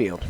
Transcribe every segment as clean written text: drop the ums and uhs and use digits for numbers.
field.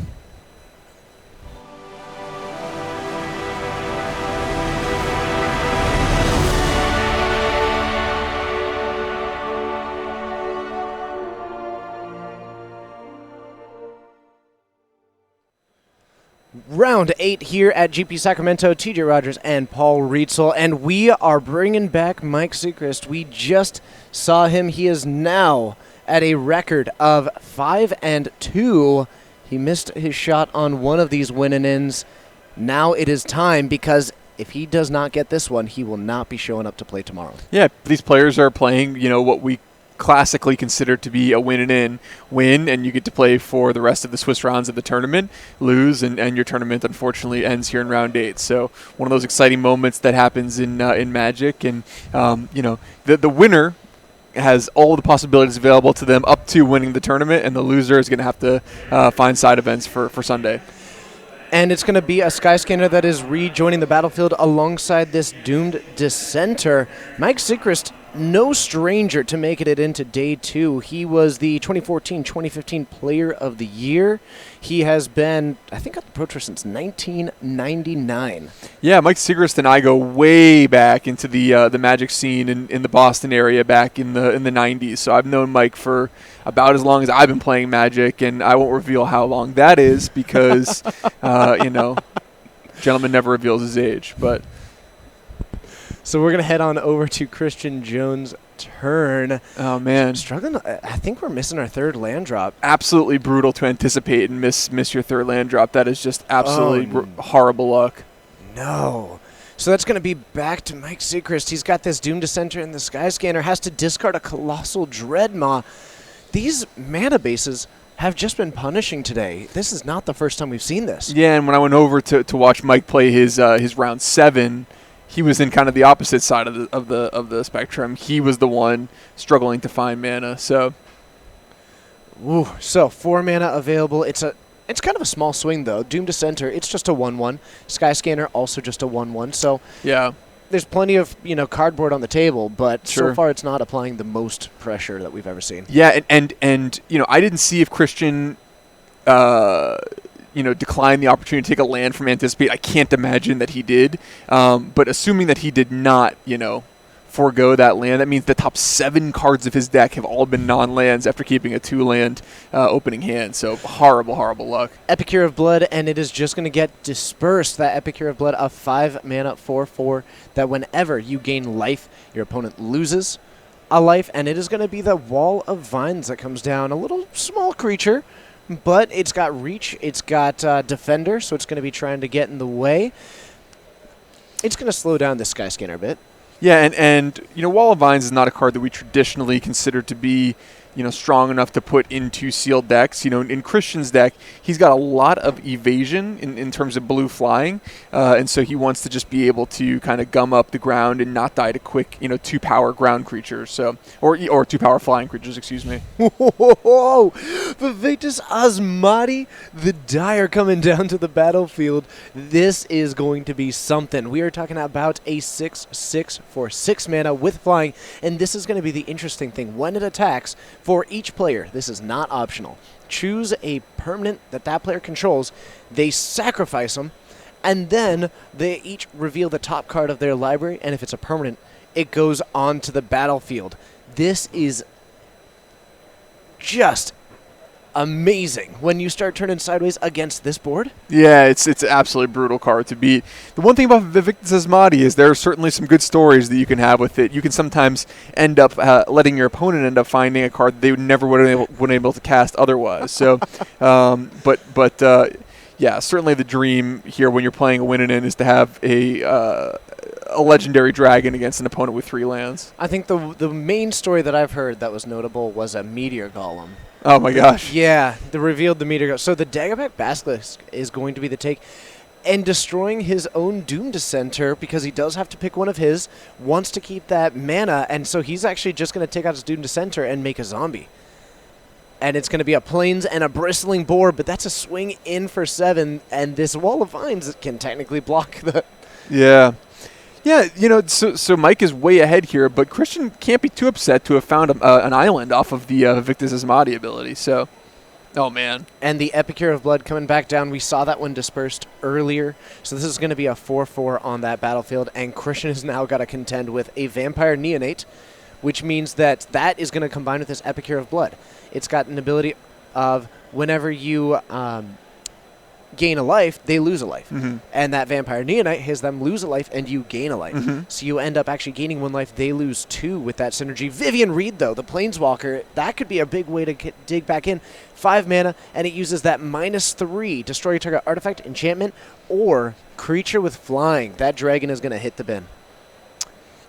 Round 8 here at GP Sacramento, TJ Rogers and Paul Rietzel, and we are bringing back Mike Seacrest. We just saw him. He is now at a record of 5-2. He missed his shot on one of these win-and-ins. Now it is time, because if he does not get this one, he will not be showing up to play tomorrow. Yeah, these players are playing, what we classically considered to be a win, and you get to play for the rest of the Swiss rounds of the tournament, lose, and your tournament unfortunately ends here in round 8. So one of those exciting moments that happens in Magic, and the winner has all the possibilities available to them up to winning the tournament, and the loser is going to have to find side events for Sunday. And it's going to be a Skyscanner that is rejoining the battlefield alongside this doomed dissenter. Mike Seacrest, no stranger to making it into day 2. He was the 2014-2015 Player of the Year. He has been, I think, on the Pro Tour since 1999. Yeah, Mike Seacrest and I go way back into the Magic scene in the Boston area back in the 90s. So I've known Mike for about as long as I've been playing Magic, and I won't reveal how long that is because, gentleman never reveals his age. But so we're going to head on over to Christian Jones' turn. Oh, man. Struggling. I think we're missing our third land drop. Absolutely brutal to anticipate and miss your third land drop. That is just absolutely horrible luck. No. So that's going to be back to Mike Seacrest. He's got this Doom Dissenter in the Skyscanner, has to discard a Colossal Dreadmaw. These mana bases have just been punishing today. This is not the first time we've seen this. Yeah, and when I went over to watch Mike play his round 7, he was in kind of the opposite side of the spectrum. He was the one struggling to find mana. So, so 4 mana available. It's kind of a small swing though. Doom Dissenter, it's just a 1/1. Skyscanner also just a 1/1. So yeah, there's plenty of cardboard on the table, but sure, so far it's not applying the most pressure that we've ever seen. Yeah, and I didn't see if Christian decline the opportunity to take a land from Anticipate. I can't imagine that he did. But assuming that he did not, forego that land, that means the top 7 cards of his deck have all been non-lands after keeping a 2-land opening hand. So horrible, horrible luck. Epicure of Blood, and it is just going to get dispersed. That Epicure of Blood, a 5 mana 4/4, that whenever you gain life, your opponent loses a life, and it is going to be the Wall of Vines that comes down. A little small creature, but it's got reach, it's got defender, so it's going to be trying to get in the way. It's going to slow down the Skyscanner a bit. Yeah, and Wall of Vines is not a card that we traditionally consider to be strong enough to put into sealed decks. In Christian's deck, he's got a lot of evasion in terms of blue flying, and so he wants to just be able to kind of gum up the ground and not die to quick, 2-power ground creatures, or 2-power flying creatures, excuse me. Whoa! Vivectus Asmati, the Dire coming down to the battlefield. This is going to be something. We are talking about a 6/6 for 6 mana with flying, and this is going to be the interesting thing. When it attacks, for each player, this is not optional, choose a permanent that player controls, they sacrifice them, and then they each reveal the top card of their library, and if it's a permanent, it goes on to the battlefield. This is just amazing when you start turning sideways against this board. Yeah, it's an absolutely brutal card to beat. The one thing about Vivectus Asmati is there are certainly some good stories that you can have with it. You can sometimes end up letting your opponent end up finding a card that they never would have been able to cast otherwise. So, yeah, certainly the dream here when you're playing a win-and-in is to have a legendary dragon against an opponent with 3 lands. I think the main story that I've heard that was notable was a Meteor Golem. Oh my gosh. Yeah, the revealed the Meteor Golem. So the Daggerback Basilisk is going to be the take. And destroying his own Doom Dissenter, because he does have to pick one of his, wants to keep that mana, and so he's actually just going to take out his Doom Dissenter and make a zombie. And it's going to be a Plains and a Bristling Boar, but that's a swing in for 7, and this Wall of Vines can technically block the... Yeah. Yeah, so Mike is way ahead here, but Christian can't be too upset to have found an island off of the Vivectus Asmati ability, so... Oh, man. And the Epicure of Blood coming back down. We saw that one dispersed earlier. So this is going to be a 4/4 on that battlefield. And Christian has now got to contend with a Vampire Neonate, which means that is going to combine with this Epicure of Blood. It's got an ability of whenever you gain a life, they lose a life. Mm-hmm. And that Vampire Neonite has them lose a life and you gain a life. Mm-hmm. So you end up actually gaining 1 life, they lose 2 with that synergy. Vivien Reed, though, the Planeswalker, that could be a big way to dig back in. 5 mana, and it uses that -3, destroy target artifact, enchantment, or creature with flying. That dragon is going to hit the bin.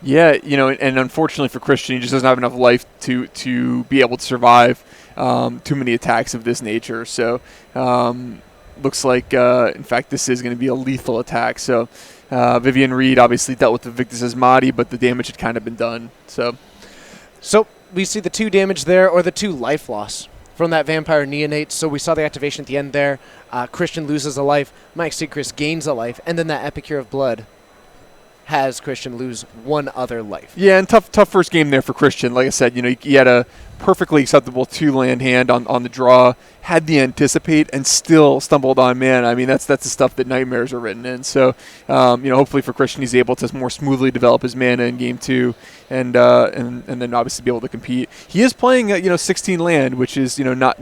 Yeah, and unfortunately for Christian, he just doesn't have enough life to be able to survive too many attacks of this nature. So looks like, in fact, this is going to be a lethal attack. So Vivien Reed obviously dealt with the Victus Asmati, but the damage had kind of been done. So we see the 2 damage there, or the 2 life loss from that Vampire Neonate. So we saw the activation at the end there. Christian loses a life. Mike Seacrest gains a life. And then that Epicure of Blood has Christian lose 1 other life. Yeah, and tough first game there for Christian. Like I said, he had a perfectly acceptable 2-land hand on the draw, had the anticipate, and still stumbled on mana. I mean, that's the stuff that nightmares are written in. So, hopefully for Christian, he's able to more smoothly develop his mana in game 2, and then obviously be able to compete. He is playing 16 land, which is not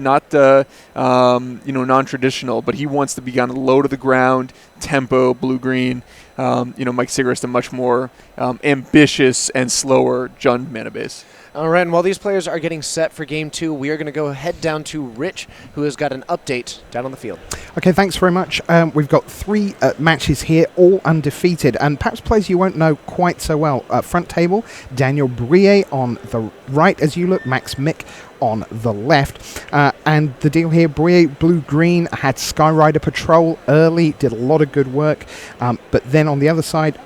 non-traditional, but he wants to be on a low to the ground tempo blue green. Mike Seacrest a much more ambitious and slower Jund mana base. All right, and while these players are getting set for Game 2, we are going to go head down to Rich, who has got an update down on the field. Okay, thanks very much. We've got 3 matches here, all undefeated, and perhaps players you won't know quite so well. Front table, Daniel Brie on the right as you look, Max Mick on the left. And the deal here, Brie blue-green, had Skyrider Patrol early, did a lot of good work. But then on the other side,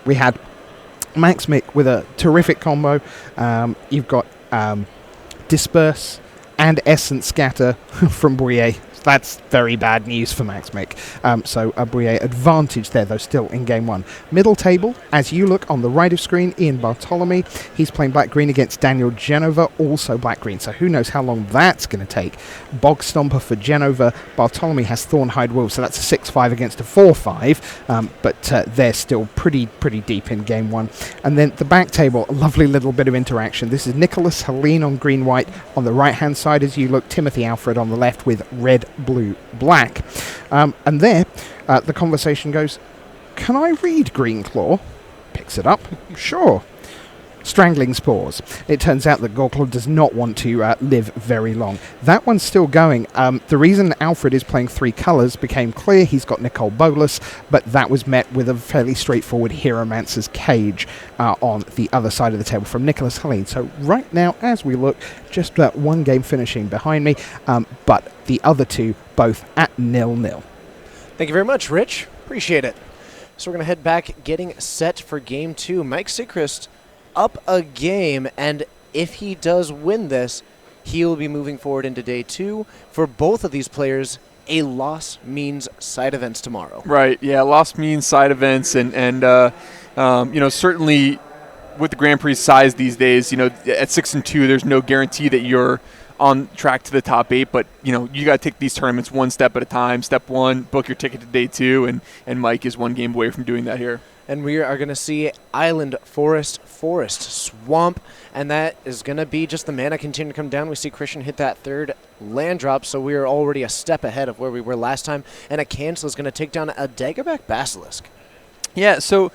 we had Max Mick with a terrific combo. You've got Disperse and Essence Scatter from Brie. That's very bad news for Max Mick. So a Brie advantage there, though, still in Game 1. Middle table, as you look on the right of screen, Ian Bartholomew. He's playing black-green against Daniel Genova, also black-green. So who knows how long that's going to take. Bog Stomper for Genova. Bartholomew has Thornhide Wolf, so that's a 6-5 against a 4-5. But they're still pretty deep in Game 1. And then the back table, a lovely little bit of interaction. This is Nicholas Helene on green-white. On the right-hand side, as you look, Timothy Alfred on the left with red, blue, black. And there, the conversation goes, can I read Green Claw? Picks it up. Sure. Strangling Spores. It turns out that Gorklaw does not want to live very long. That one's still going. The reason Alfred is playing 3 colours became clear. He's got Nicole Bolas, but that was met with a fairly straightforward Hieromancer's Cage on the other side of the table from Nicholas Helene. So right now, as we look, just that 1 game finishing behind me, but the other 2 both at 0-0. Thank you very much, Rich. Appreciate it. So we're going to head back, getting set for Game 2. Mike Seacrest up a game, and if he does win this, he will be moving forward into Day 2. For both of these players, a loss means side events tomorrow. Right, yeah, loss means side events, and certainly with the Grand Prix size these days, at 6-2, there's no guarantee that you're on track to the top 8, but you got to take these tournaments 1 step at a time. Step 1, book your ticket to Day 2, and Mike is 1 game away from doing that here. And we are going to see Island, Forest, Swamp, and that is going to be just the mana continue to come down. We see Christian hit that 3rd land drop, so we are already a step ahead of where we were last time, and a cancel is going to take down a Daggerback Basilisk. Yeah, so,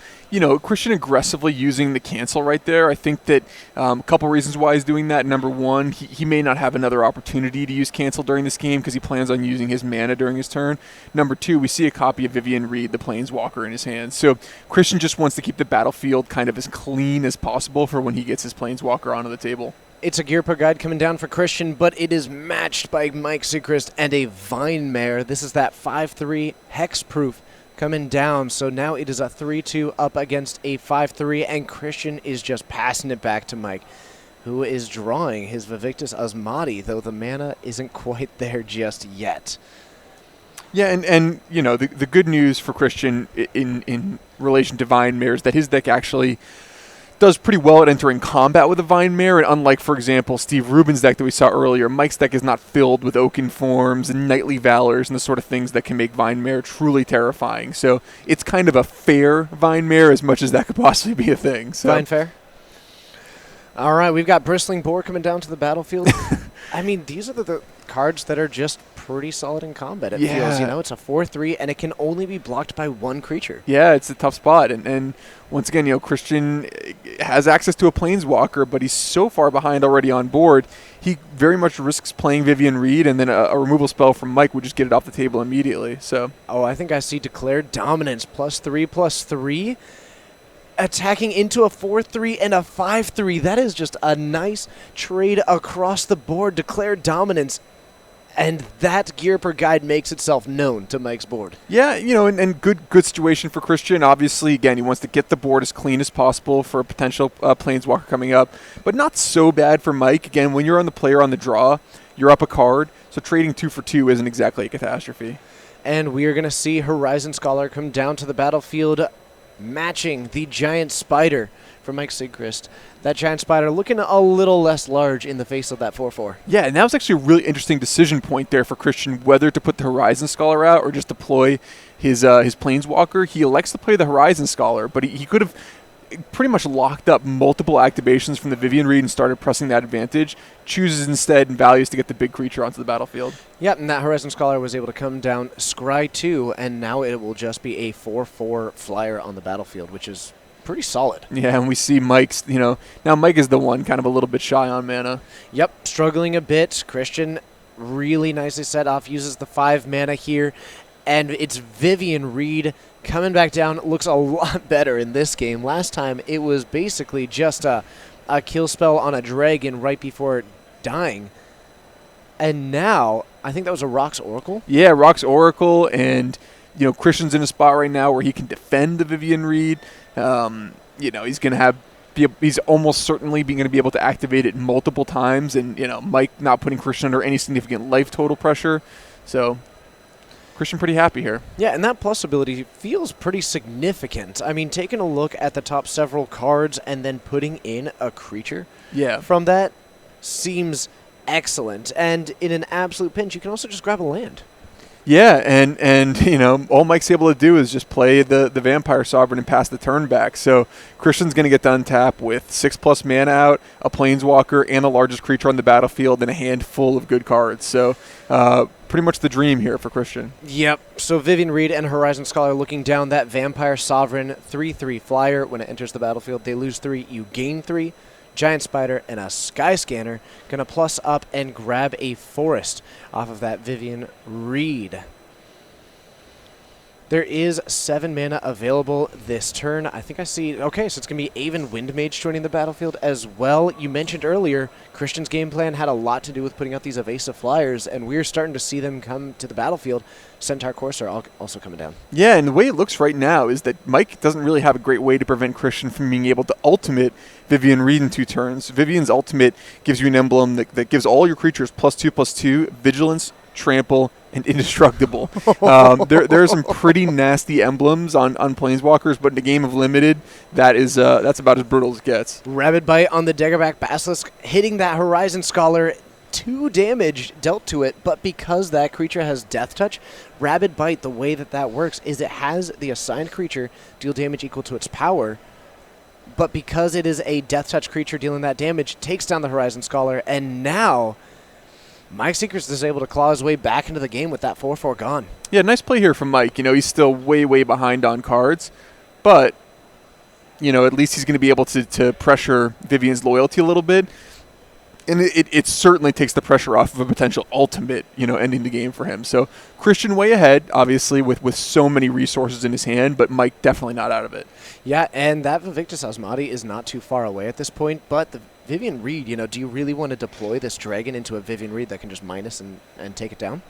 Christian aggressively using the cancel right there. I think that a couple reasons why he's doing that. Number 1, he may not have another opportunity to use cancel during this game because he plans on using his mana during his turn. Number 2, we see a copy of Vivien Reed, the Planeswalker, in his hand. So Christian just wants to keep the battlefield kind of as clean as possible for when he gets his Planeswalker onto the table. It's a Gear Per Guide coming down for Christian, but it is matched by Mike Seacrest and a Vine Mare. This is that 5/3 Hexproof coming down, so now it is a 3-2 up against a 5/3, and Christian is just passing it back to Mike, who is drawing his Vivictus Asmati, though the mana isn't quite there just yet. Yeah, and the good news for Christian in relation to Vine Mare is that his deck actually does pretty well at entering combat with a Vine Mare, and unlike, for example, Steve Rubin's deck that we saw earlier, Mike's deck is not filled with Oaken Forms and Knightly Valors and the sort of things that can make Vine Mare truly terrifying. So it's kind of a fair Vine Mare as much as that could possibly be a thing. So. Fine, fair. All right, we've got Bristling Boar coming down to the battlefield. I mean, these are the cards that are just pretty solid in combat, it feels. You know, it's a 4/3, and it can only be blocked by one creature. Yeah, it's a tough spot. And once again, you know, Christian has access to a Planeswalker, but he's so far behind already on board, he very much risks playing Vivien Reed, and then a removal spell from Mike would just get it off the table immediately. So. Oh, I think I see Declared Dominance, +3/+3. Attacking into a 4/3 and a 5/3. That is just a nice trade across the board. Declared Dominance. And that gear per guide makes itself known to Mike's board. Yeah, you know, and good situation for Christian. Obviously, again, he wants to get the board as clean as possible for a potential Planeswalker coming up. But not so bad for Mike. Again, when you're on the player on the draw, you're up a card. So trading 2 for 2 isn't exactly a catastrophe. And we are going to see Horizon Scholar come down to the battlefield, matching the Giant Spider for Mike Sigchrist. That Giant Spider looking a little less large in the face of that 4/4. Yeah, and that was actually a really interesting decision point there for Christian, whether to put the Horizon Scholar out or just deploy his Planeswalker. He elects to play the Horizon Scholar, but he could have pretty much locked up multiple activations from the Vivien Reed and started pressing that advantage. Chooses instead and values to get the big creature onto the battlefield. Yep, and that Horizon Scholar was able to come down Scry 2, and now it will just be a 4/4 flyer on the battlefield, which is pretty solid. Yeah, and we see Mike's, you know, now Mike is the one kind of a little bit shy on mana. Yep, struggling a bit. Christian really nicely set off, uses the 5 mana here, and it's Vivien Reed coming back down. Looks a lot better in this game. Last time it was basically just a kill spell on a dragon right before dying. And now, I think that was a Rock's Oracle? Yeah, Rock's Oracle, and, you know, Christian's in a spot right now where he can defend the Vivien Reed. You know, he's going to he's almost certainly going to be able to activate it multiple times, and, you know, Mike not putting Christian under any significant life total pressure. So Christian pretty happy here. Yeah, and that plus ability feels pretty significant. I mean, taking a look at the top several cards and then putting in a creature from that seems excellent. And in an absolute pinch, you can also just grab a land. Yeah, and you know, all Mike's able to do is just play the Vampire Sovereign and pass the turn back. So Christian's going to get to untap with 6+ mana out, a Planeswalker, and the largest creature on the battlefield, and a handful of good cards. So pretty much the dream here for Christian. Yep. So Vivien Reed and Horizon Scholar looking down that Vampire Sovereign 3/3 flyer. When it enters the battlefield, they lose 3, you gain 3. Giant Spider and a Sky Scanner going to plus up and grab a Forest off of that Vivien Reed. There is 7 mana available this turn. I think I see... Okay, so it's going to be Aven Windmage joining the battlefield as well. You mentioned earlier, Christian's game plan had a lot to do with putting out these evasive flyers, and we're starting to see them come to the battlefield. Centaur Corsair also coming down. Yeah, and the way it looks right now is that Mike doesn't really have a great way to prevent Christian from being able to ultimate Vivien Reed in 2 turns. Vivien's ultimate gives you an emblem that gives all your creatures +2/+2, Vigilance, Trample, and Indestructible. There are some pretty nasty emblems on Planeswalkers, but in a game of Limited, that's about as brutal as it gets. Rabid Bite on the Daggerback Basilisk, hitting that Horizon Scholar. 2 damage dealt to it, but because that creature has Death Touch, Rabid Bite, the way that works is it has the assigned creature deal damage equal to its power, but because it is a Death Touch creature dealing that damage, takes down the Horizon Scholar, and now Mike Sigchrist is able to claw his way back into the game with that 4/4 gone. Yeah, nice play here from Mike. You know, he's still way, way behind on cards, but, you know, at least he's going to be able to pressure Vivien's loyalty a little bit. And it certainly takes the pressure off of a potential ultimate, you know, ending the game for him. So Christian way ahead, obviously, with so many resources in his hand, but Mike definitely not out of it. Yeah, and that Vivictus Asmati is not too far away at this point, but the Vivien Reed, you know, do you really want to deploy this dragon into a Vivien Reed that can just minus and take it down?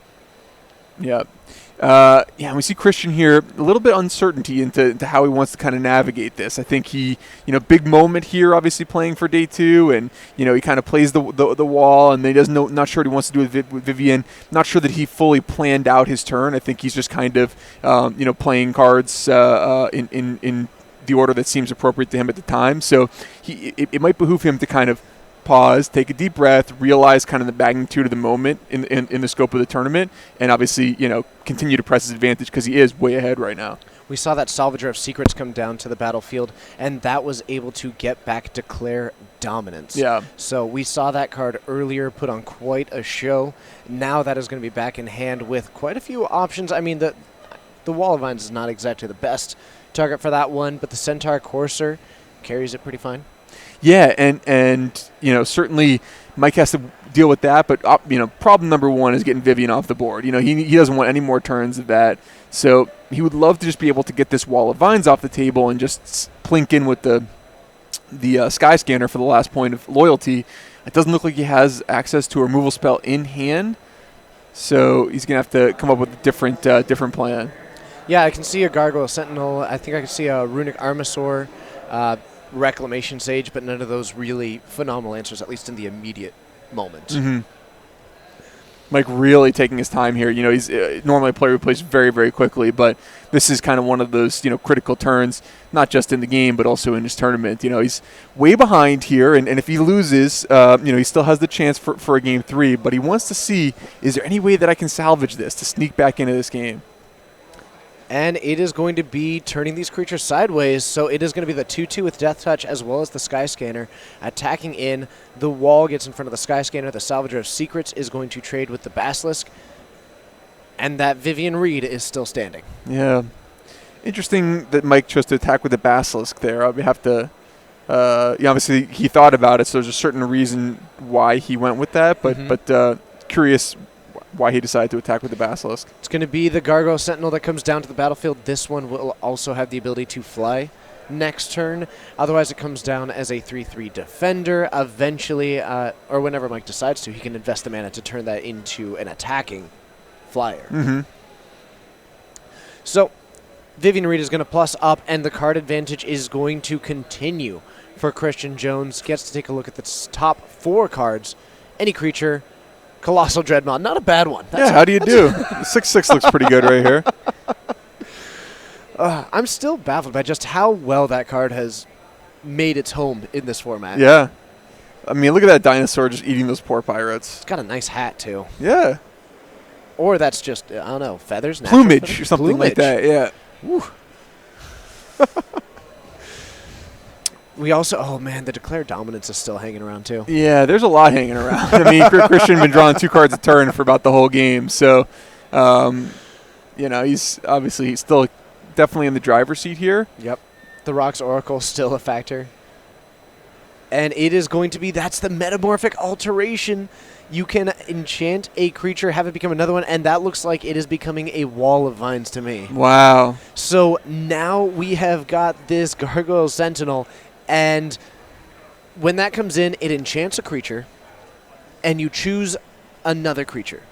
Yeah. And we see Christian here, a little bit uncertainty into how he wants to kind of navigate this. I think he, you know, big moment here, obviously playing for day 2, and, you know, he kind of plays the wall, and then he doesn't know, not sure what he wants to do with Vivien. Not sure that he fully planned out his turn. I think he's just kind of, you know, playing cards in the order that seems appropriate to him at the time. So it might behoove him to kind of pause, take a deep breath, realize kind of the magnitude of the moment in the scope of the tournament, and obviously, continue to press his advantage because he is way ahead right now. We saw that Salvager of Secrets come down to the battlefield, and that was able to get back Declare Dominance. Yeah. So we saw that card earlier put on quite a show. Now that is going to be back in hand with quite a few options. I mean, the Wall of Vines is not exactly the best target for that one, but the Centaur Courser carries it pretty fine. Yeah, and certainly Mike has to deal with that, but problem number one is getting Vivien off the board. He doesn't want any more turns of that. So he would love to just be able to get this Wall of Vines off the table and just plink in with the Sky Scanner for the last point of loyalty. It doesn't look like he has access to a removal spell in hand, so he's going to have to come up with a different plan. Yeah, I can see a Gargoyle Sentinel. I think I can see a Runic Armasaur, Reclamation Sage, but none of those really phenomenal answers, at least in the immediate moment. Mm-hmm. Mike really taking his time here. He's normally a player who plays very, very quickly, but this is kind of one of those, critical turns, not just in the game, but also in his tournament. He's way behind here, and if he loses, he still has the chance for a game 3, but he wants to see, is there any way that I can salvage this to sneak back into this game? And it is going to be turning these creatures sideways, so it is going to be the 2/2 with Death Touch as well as the Sky Scanner attacking in. The wall gets in front of the Sky Scanner. The Salvager of Secrets is going to trade with the Basilisk. And that Vivien Reed is still standing. Yeah. Interesting that Mike chose to attack with the Basilisk there. I would have to... obviously, he thought about it, so there's a certain reason why he went with that, but curious why he decided to attack with the Basilisk. It's going to be the Gargoyle Sentinel that comes down to the battlefield. This one will also have the ability to fly next turn. Otherwise, it comes down as a 3/3 defender. Eventually, or whenever Mike decides to, he can invest the mana to turn that into an attacking flyer. Mm-hmm. So, Vivien Reed is going to plus up, and the card advantage is going to continue for Christian Jones. Gets to take a look at the top 4 cards. Any creature... Colossal Dreadmaw, not a bad one. How do you do? 6/6 looks pretty good right here. I'm still baffled by just how well that card has made its home in this format. Yeah. I mean, look at that dinosaur just eating those poor pirates. It's got a nice hat, too. Yeah. Or that's just, I don't know, feathers? Plumage feathers? or something like that, yeah. Woo. We also, the Declare Dominance is still hanging around, too. Yeah, there's a lot hanging around. I mean, Christian been drawing 2 cards a turn for about the whole game. So, he's still definitely in the driver's seat here. Yep. The Rocks Oracle still a factor. And it is going to be, that's the Metamorphic Alteration. You can enchant a creature, have it become another one, and that looks like it is becoming a Wall of Vines to me. Wow. So now we have got this Gargoyle Sentinel. And when that comes in, it enchants a creature, and you choose another creature.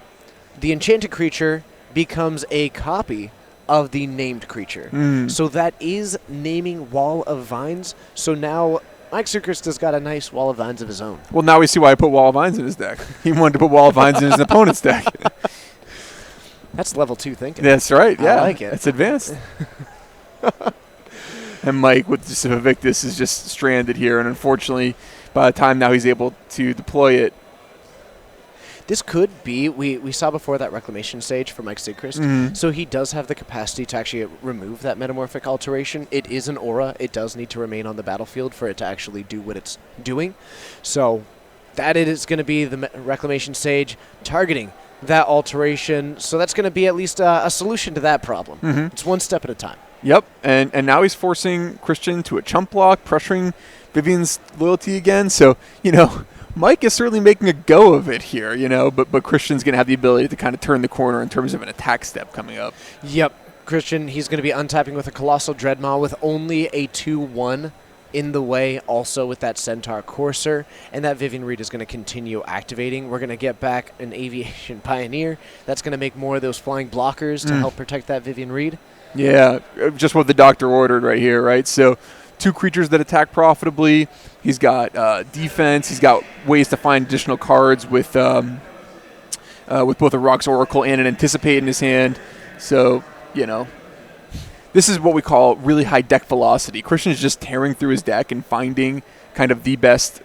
The enchanted creature becomes a copy of the named creature. So that is naming Wall of Vines. So now Mike Sukrist has got a nice Wall of Vines of his own. Well, now we see why I put Wall of Vines in his deck. He wanted to put Wall of Vines in his opponent's deck. That's level 2 thinking. That's right, yeah. I like it. It's advanced. And Mike with Decisive Evictus is just stranded here, and unfortunately, by the time now he's able to deploy it. This could be, we saw before that Reclamation Sage for Mike Sigchrist, so he does have the capacity to actually remove that Metamorphic Alteration. It is an aura. It does need to remain on the battlefield for it to actually do what it's doing. So that is going to be the Reclamation Sage targeting that alteration. So that's going to be at least a solution to that problem. It's one step at a time. Yep, and now he's forcing Christian to a chump block, pressuring Vivien's loyalty again. So, Mike is certainly making a go of it here, but Christian's going to have the ability to kind of turn the corner in terms of an attack step coming up. Yep, Christian, he's going to be untapping with a Colossal Dreadmaw with only a 2/1 in the way, also with that Centaur Courser, and that Vivien Reed is going to continue activating. We're going to get back an Aviation Pioneer. That's going to make more of those flying blockers to help protect that Vivien Reed. Yeah, just what the doctor ordered right here, right? So 2 creatures that attack profitably. He's got defense. He's got ways to find additional cards with both a Rocks Oracle and an Anticipate in his hand. So, this is what we call really high deck velocity. Christian is just tearing through his deck and finding kind of the best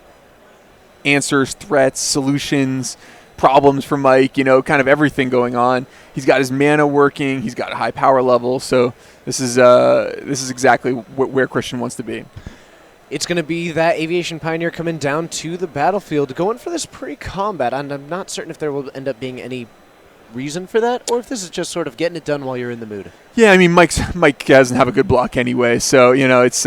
answers, threats, solutions, problems for Mike, kind of everything going on. He's got his mana working. He's got a high power level. So this is exactly where Christian wants to be. It's going to be that Aviation Pioneer coming down to the battlefield, going for this pre-combat, and I'm not certain if there will end up being any reason for that, or if this is just sort of getting it done while you're in the mood. Yeah, I mean, Mike doesn't have a good block anyway, so, it's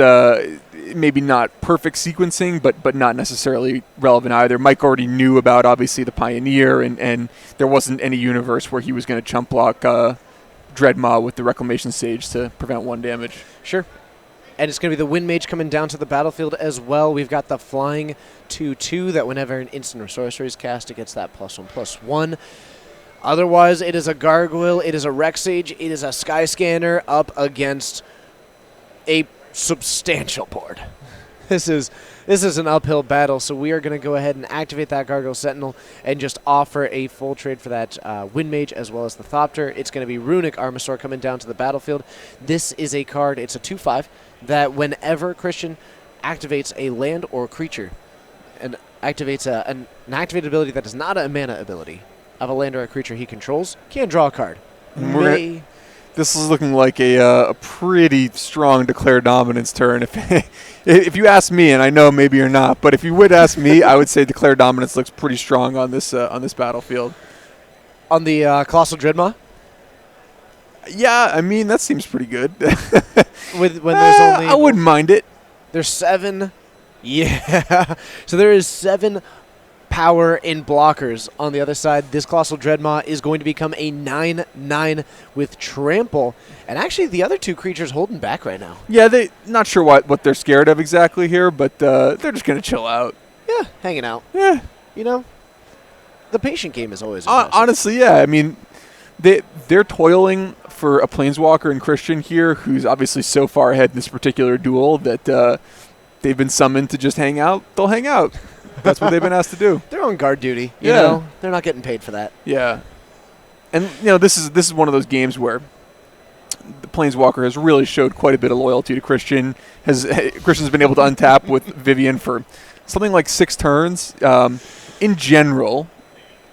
maybe not perfect sequencing, but not necessarily relevant either. Mike already knew about, obviously, the Pioneer, and there wasn't any universe where he was going to chump block Dreadmaw with the Reclamation Sage to prevent 1 damage. Sure. And it's going to be the Wind Mage coming down to the battlefield as well. We've got the Flying 2/2 that whenever an instant or sorcery is cast, it gets that +1/+1. Otherwise, it is a Gargoyle, it is a Rec Sage, it is a Sky Scanner up against a substantial board. This is an uphill battle, so we are going to go ahead and activate that Gargoyle Sentinel and just offer a full trade for that Wind Mage as well as the Thopter. It's going to be Runic Armasaur coming down to the battlefield. This is a card, it's a 2/5, that whenever Christian activates a land or creature and activates an activated ability that is not a mana ability of a land or a creature he controls, can draw a card. This is looking like a pretty strong Declare Dominance turn. If you ask me, and I know maybe you're not, but if you would ask me, I would say Declare Dominance looks pretty strong on this battlefield. On the Colossal Dreadmaw? Yeah, I mean, that seems pretty good. When there's only... I wouldn't mind it. There's 7... Yeah. So there is 7 power in blockers on the other side. This Colossal Dreadmaw is going to become a 9/9 with Trample. And actually, the other 2 creatures holding back right now. Yeah, not sure what they're scared of exactly here, but they're just going to chill out. Yeah, hanging out. Yeah. The patient game is always impressive. Honestly, yeah. I mean, they're toiling for a Planeswalker and Christian here, who's obviously so far ahead in this particular duel that they've been summoned to just hang out. They'll hang out. That's what they've been asked to do. They're on guard duty. You Yeah. know? They're not getting paid for that. Yeah. And, this is one of those games where the Planeswalker has really showed quite a bit of loyalty to Christian. Christian's been able to untap with Vivien for something like 6 turns. In general,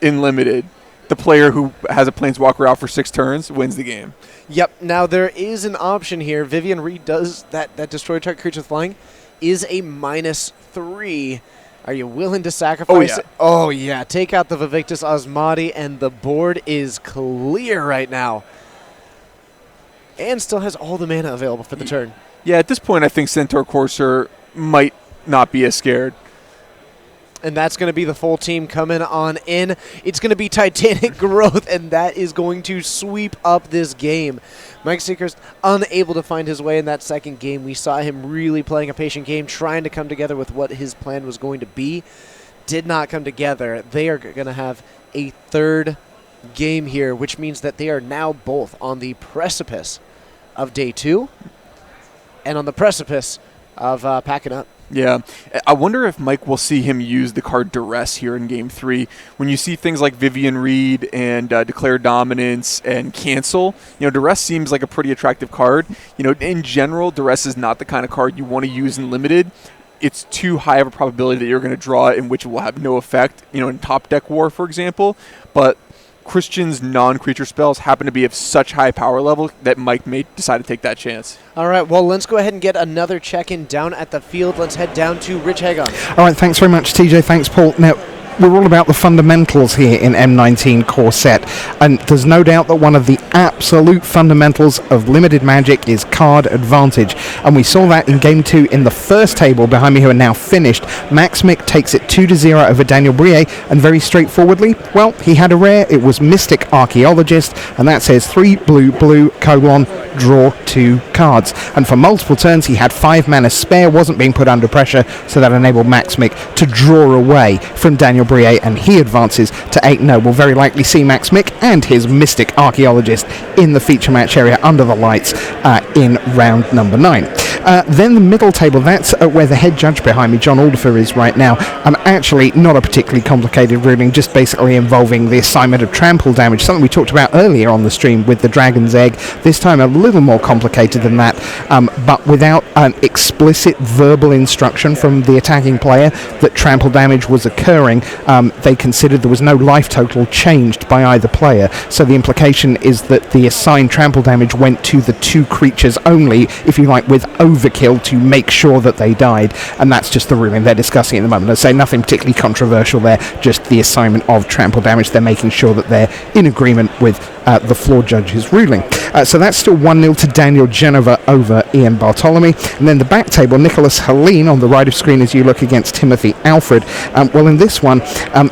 in Limited, the player who has a Planeswalker out for 6 turns wins the game. Yep. Now, there is an option here. Vivien Reed does that destroy target creature with flying is a -3. Are you willing to sacrifice it? Oh, yeah. Take out the Vivictus Osmati, and the board is clear right now. And still has all the mana available for the turn. Yeah, at this point, I think Centaur Courser might not be as scared. And that's going to be the full team coming on in. It's going to be Titanic Growth, and that is going to sweep up this game. Mike Seeker's unable to find his way in that second game. We saw him really playing a patient game, trying to come together with what his plan was going to be. Did not come together. They are going to have a third game here, which means that they are now both on the precipice of day 2 and on the precipice of packing up. Yeah. I wonder if Mike will see him use the card Duress here in Game 3. When you see things like Vivien Reed and Declare Dominance and Cancel, Duress seems like a pretty attractive card. In general, Duress is not the kind of card you want to use in Limited. It's too high of a probability that you're going to draw it in which it will have no effect, in Top Deck War, for example. But Christian's non-creature spells happen to be of such high power level that Mike may decide to take that chance. All right, well, let's go ahead and get another check-in down at the field. Let's head down to Rich Hagon. All right, thanks very much, TJ. Thanks, Paul. Now, we're all about the fundamentals here in M19 Core Set, and there's no doubt that one of the absolute fundamentals of Limited Magic is card advantage, and we saw that in Game 2 in the first table behind me, who are now finished. Max Mick takes it 2-0 over Daniel Brie, and very straightforwardly, well, he had a rare. It was Mystic Archaeologist, and that says 3 blue, draw 2 cards. And for multiple turns, he had 5 mana spare, wasn't being put under pressure, so that enabled Max Mick to draw away from Daniel Brie, and he advances to 8-0. We'll very likely see Max Mick and his Mystic Archaeologist in the feature match area under the lights in round number 9. Then the middle table, that's where the head judge behind me, John Alderfer, is right now. Actually, not a particularly complicated ruling, just basically involving the assignment of trample damage, something we talked about earlier on the stream with the Dragon's Egg. This time a little more complicated than that, but without an explicit verbal instruction from the attacking player that trample damage was occurring. They considered there was no life total changed by either player, so the implication is that the assigned trample damage went to the two creatures only, if you like, with overkill to make sure that they died, and that's just the ruling they're discussing at the moment. I'd say nothing particularly controversial there, just the assignment of trample damage. They're making sure that they're in agreement with the floor judge's ruling. So that's still 1-0 to Daniel Genova over Ian Bartholomew. And then the back table, Nicholas Helene on the right of screen as you look against Timothy Alfred. Well, in this one,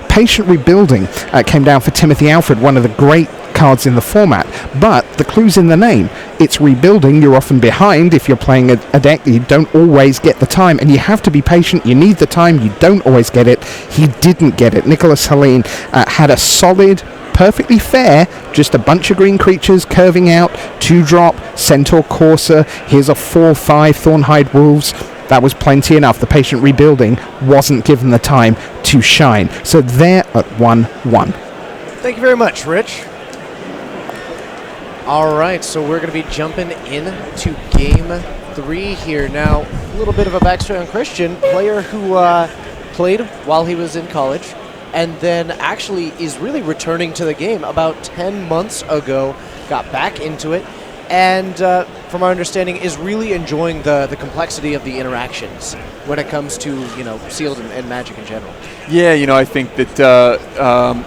Patient Rebuilding came down for Timothy Alfred, one of the great cards in the format, but the clue's in the name. It's rebuilding. You're often behind if you're playing a deck that you don't always get the time, and you have to be patient. You need the time. You don't always get it. He didn't get it. Nicholas Helene had a solid, perfectly fair, just a bunch of green creatures curving out, 2-drop, Centaur Corsair, here's a 4/5 Thornhide Wolves. That was plenty enough. The Patient Rebuilding wasn't given the time to shine. So they're at 1-1. Thank you very much, Rich. All right, so we're going to be jumping into Game 3 here. Now, a little bit of a backstory on Christian, player who played while he was in college, and then actually is really returning to the game about 10 months ago, got back into it, and from our understanding is really enjoying the complexity of the interactions when it comes to, Sealed and Magic in general. Yeah, I think that,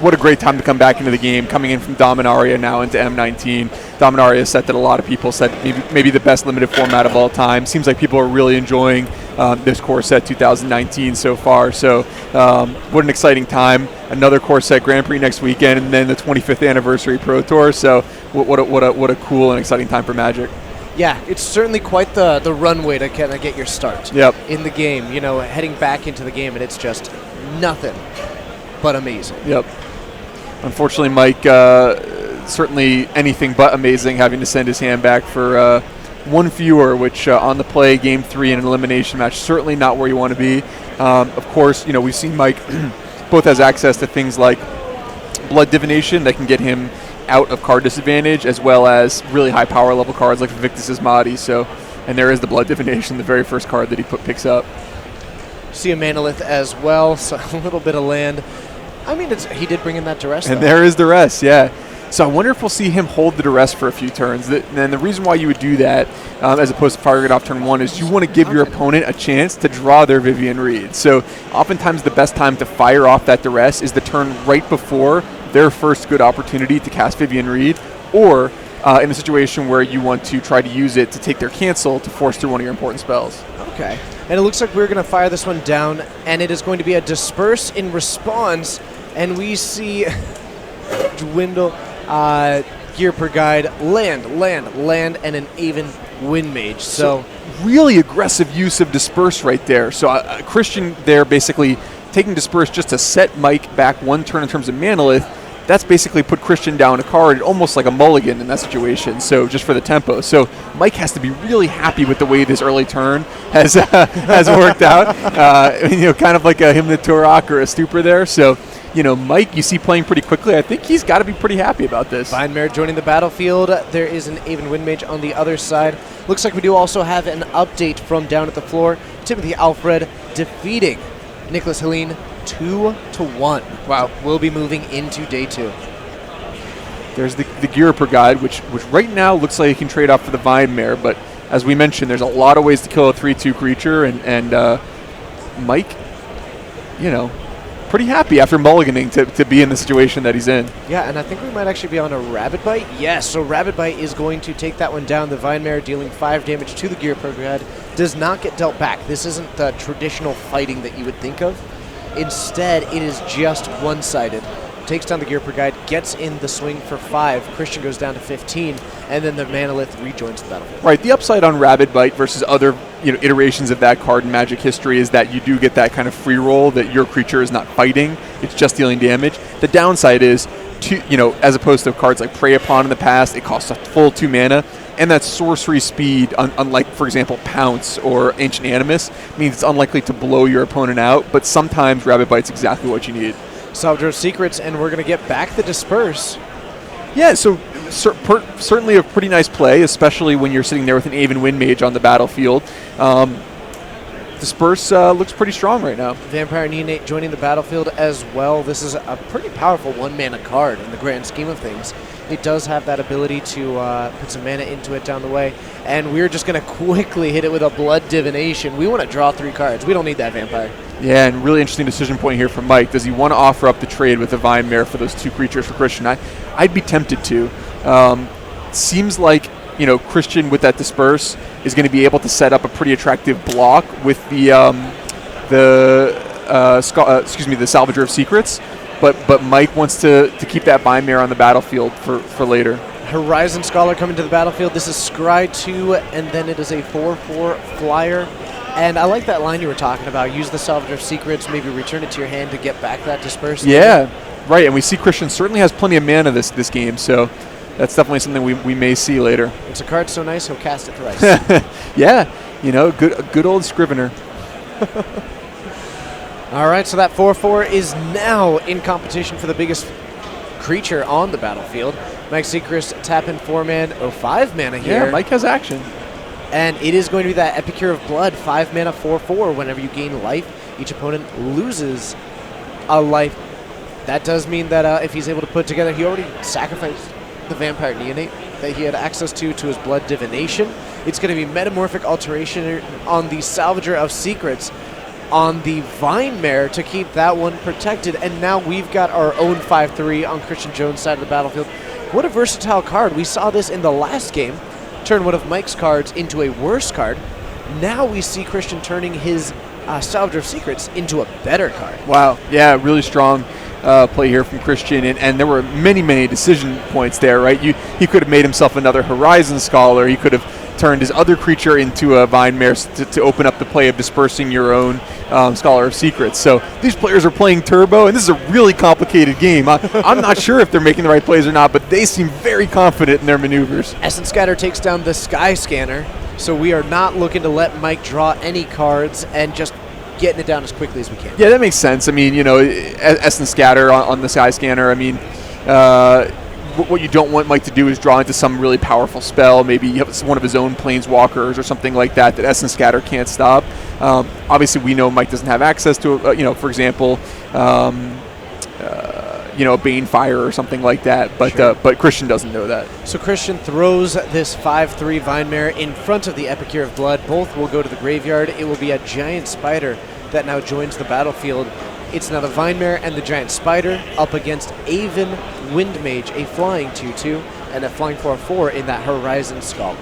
what a great time to come back into the game, coming in from Dominaria now into M19. Dominaria is set that a lot of people said maybe the best limited format of all time. Seems like people are really enjoying this core set 2019 so far. So what an exciting time. Another core set Grand Prix next weekend, and then the 25th anniversary Pro Tour. So what a cool and exciting time for Magic. Yeah, it's certainly quite the runway to kind of get your start in the game. Heading back into the game, and it's just nothing but amazing. Yep. Unfortunately, Mike, certainly anything but amazing, having to send his hand back for one fewer, which on the play, Game 3 in an elimination match, certainly not where you want to be. Of course, we've seen Mike both has access to things like Blood Divination that can get him out of card disadvantage, as well as really high power level cards like Victus Asmati. So, and there is the Blood Divination, the very first card that he picks up. See a Manolith as well, so a little bit of land. I mean, he did bring in that duress, and though. There is duress, yeah. So I wonder if we'll see him hold the duress for a few turns. And the reason why you would do that, as opposed to firing it off turn 1, is you want to give your opponent a chance to draw their Vivien Reed. So oftentimes the best time to fire off that duress is the turn right before their first good opportunity to cast Vivien Reed, or in a situation where you want to try to use it to take their cancel to force through one of your important spells. Okay. And it looks like we're going to fire this one down, and it is going to be a Disperse in response, and we see Dwindle, Gear per Guide, land, and an Aven Wind Mage. So really aggressive use of Disperse right there. So Christian there basically taking Disperse just to set Mike back one turn in terms of Manolith. That's basically put Christian down a card, almost like a mulligan in that situation, so just for the tempo. So Mike has to be really happy with the way this early turn has worked out. Kind of like a Hymn to Turok or a Stupor there. So, Mike, you see playing pretty quickly. I think he's got to be pretty happy about this. Vinemare joining the battlefield. There is an Aven Windmage on the other side. Looks like we do also have an update from down at the floor. Timothy Alfred defeating Nicholas Helene 2-1. Wow. We'll be moving into day 2. There's the Gear per Guide, which right now looks like he can trade off for the Vinemare, but as we mentioned, there's a lot of ways to kill a 3/2 creature, and Mike, pretty happy after mulliganing to be in the situation that he's in. Yeah, and I think we might actually be on a Rabid Bite. Yes, so Rabid Bite is going to take that one down. The Vinemare dealing 5 damage to the Gear per Guide does not get dealt back. This isn't the traditional fighting that you would think of. Instead, it is just one-sided. takes down the Gear Per Guide, gets in the swing for 5. Christian goes down to 15, and then the Manolith rejoins the battlefield. Right. The upside on Rabid Bite versus other iterations of that card in Magic history is that you do get that kind of free roll that your creature is not fighting; it's just dealing damage. The downside is, as opposed to cards like Prey Upon in the past, it costs a full 2 mana. And that sorcery speed, unlike, for example, Pounce or Ancient Animus, means it's unlikely to blow your opponent out, but sometimes Rabid Bite's exactly what you need. Salvador of Secrets, and we're going to get back the Disperse. Yeah, so certainly a pretty nice play, especially when you're sitting there with an Aven Wind Mage on the battlefield. Disperse looks pretty strong right now. Vampire Neonate joining the battlefield as well. This is a pretty powerful 1-mana card in the grand scheme of things. It does have that ability to put some mana into it down the way. And we're just going to quickly hit it with a Blood Divination. We want to draw 3 cards. We don't need that Vampire. Yeah, and really interesting decision point here from Mike. Does he want to offer up the trade with the Vine Mare for those 2 creatures for Christian? I'd be tempted to. Seems like, Christian with that Disperse is going to be able to set up a pretty attractive block with the Salvager of Secrets. But Mike wants to keep that Vine Mare on the battlefield for later. Horizon Scholar coming to the battlefield. This is Scry 2, and then it is a 4/4 flyer. And I like that line you were talking about. Use the Salvager of Secrets, maybe return it to your hand to get back that Disperse. Yeah, right. And we see Christian certainly has plenty of mana this game, so that's definitely something we may see later. It's a card so nice, he'll cast it thrice. Yeah, good old Scrivener. All right, so that 4/4 is now in competition for the biggest creature on the battlefield. Mike Seacrest tapping 4-man, 5 mana here. Yeah, Mike has action. And it is going to be that Epicure of Blood, 5 mana, 4/4. Whenever you gain life, each opponent loses a life. That does mean that if he's able to put together, he already sacrificed the Vampire Neonate that he had access to his Blood Divination. It's going to be Metamorphic Alteration on the Salvager of Secrets on the Vine Mare to keep that one protected. And now we've got our own 5/3 on Christian Jones' side of the battlefield. What a versatile card. We saw this in the last game. Turn one of Mike's cards into a worse card. Now we see Christian turning his Salvager of Secrets into a better card. Wow. Yeah, really strong play here from Christian. And there were many decision points there, right? He could have made himself another Horizon Scholar. He could have turned his other creature into a Vine Mare to open up the play of dispersing your own Scholar of Secrets. So these players are playing Turbo, and this is a really complicated game. I'm not sure if they're making the right plays or not, but they seem very confident in their maneuvers. Essence Scatter takes down the Sky Scanner, so we are not looking to let Mike draw any cards and just getting it down as quickly as we can. Yeah, that makes sense. I mean, Essence Scatter on the Sky Scanner, I mean, what you don't want Mike to do is draw into some really powerful spell. Maybe you have one of his own Planeswalkers or something like that Essence Scatter can't stop. Obviously, we know Mike doesn't have access to, for example, a Banefire or something like that. But Sure. But Christian doesn't know that. So Christian throws this 5/3 Vine Mare in front of the Epicure of Blood. Both will go to the graveyard. It will be a Giant Spider that now joins the battlefield. It's now the Vine Mare and the Giant Spider up against Aven Windmage, a flying 2/2, and a flying 4/4 in that Horizon Scholar.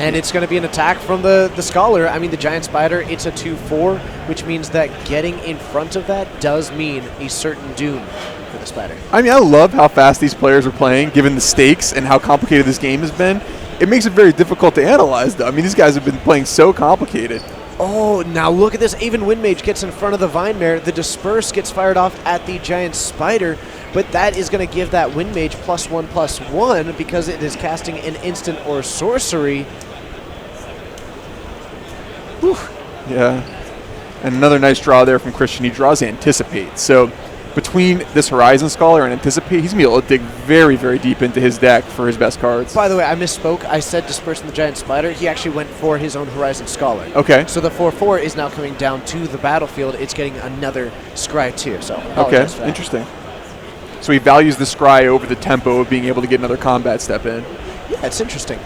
And it's going to be an attack from the Scholar. I mean, the Giant Spider, it's a 2/4, which means that getting in front of that does mean a certain doom for the Spider. I mean, I love how fast these players are playing, given the stakes and how complicated this game has been. It makes it very difficult to analyze, though. I mean, these guys have been playing so complicated. Oh, now look at this. Aven Windmage gets in front of the Vine Mare. The Disperse gets fired off at the Giant Spider, but that is going to give that Windmage +1/+1 because it is casting an instant or sorcery. Whew. Yeah. And another nice draw there from Christian. He draws Anticipate. So between this Horizon Scholar and Anticipate, he's going to be able to dig very, very deep into his deck for his best cards. By the way, I misspoke. I said Dispersing the Giant Spider. He actually went for his own Horizon Scholar. Okay. So the 4/4 is now coming down to the battlefield. It's getting another Scry 2. So Okay, apologize for that. interesting. So he values the Scry over the tempo of being able to get another combat step in. Yeah, it's interesting.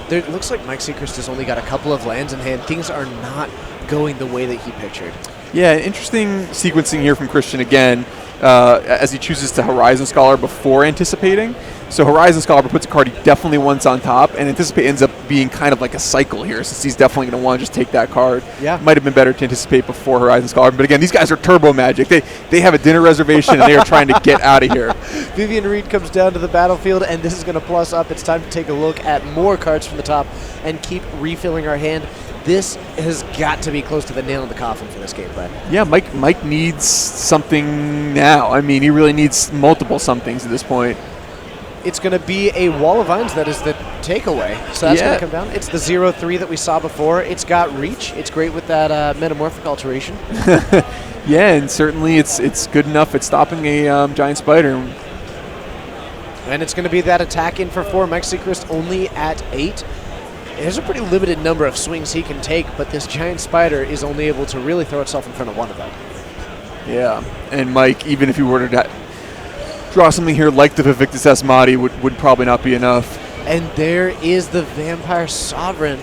It looks like Mike Seacrest has only got a couple of lands in hand. Things are not going the way that he pictured. Yeah, interesting sequencing here from Christian again, as he chooses to Horizon Scholar before anticipating. So Horizon Scholar puts a card he definitely wants on top, and Anticipate ends up being kind of like a cycle here, since he's definitely going to want to just take that card. Yeah. Might have been better to Anticipate before Horizon Scholar, but again, these guys are turbo magic. They have a dinner reservation, and they are trying to get out of here. Vivien Reed comes down to the battlefield, and this is going to plus up. It's time to take a look at more cards from the top and keep refilling our hand. This has got to be close to the nail in the coffin for this game, Brett. Yeah, Mike needs something now. I mean, he really needs multiple somethings at this point. It's going to be a Wall of Vines that is the takeaway. So that's going to come down. It's the 0-3 that we saw before. It's got reach. It's great with that metamorphic alteration. Yeah, and certainly it's good enough at stopping a giant spider. And it's going to be that attack in for 4. Mike Seacrest only at 8. There's a pretty limited number of swings he can take, but this giant spider is only able to really throw itself in front of one of them. Yeah, and Mike, even if he were to draw something here like the Vivictus Asmati, would probably not be enough. And there is the Vampire Sovereign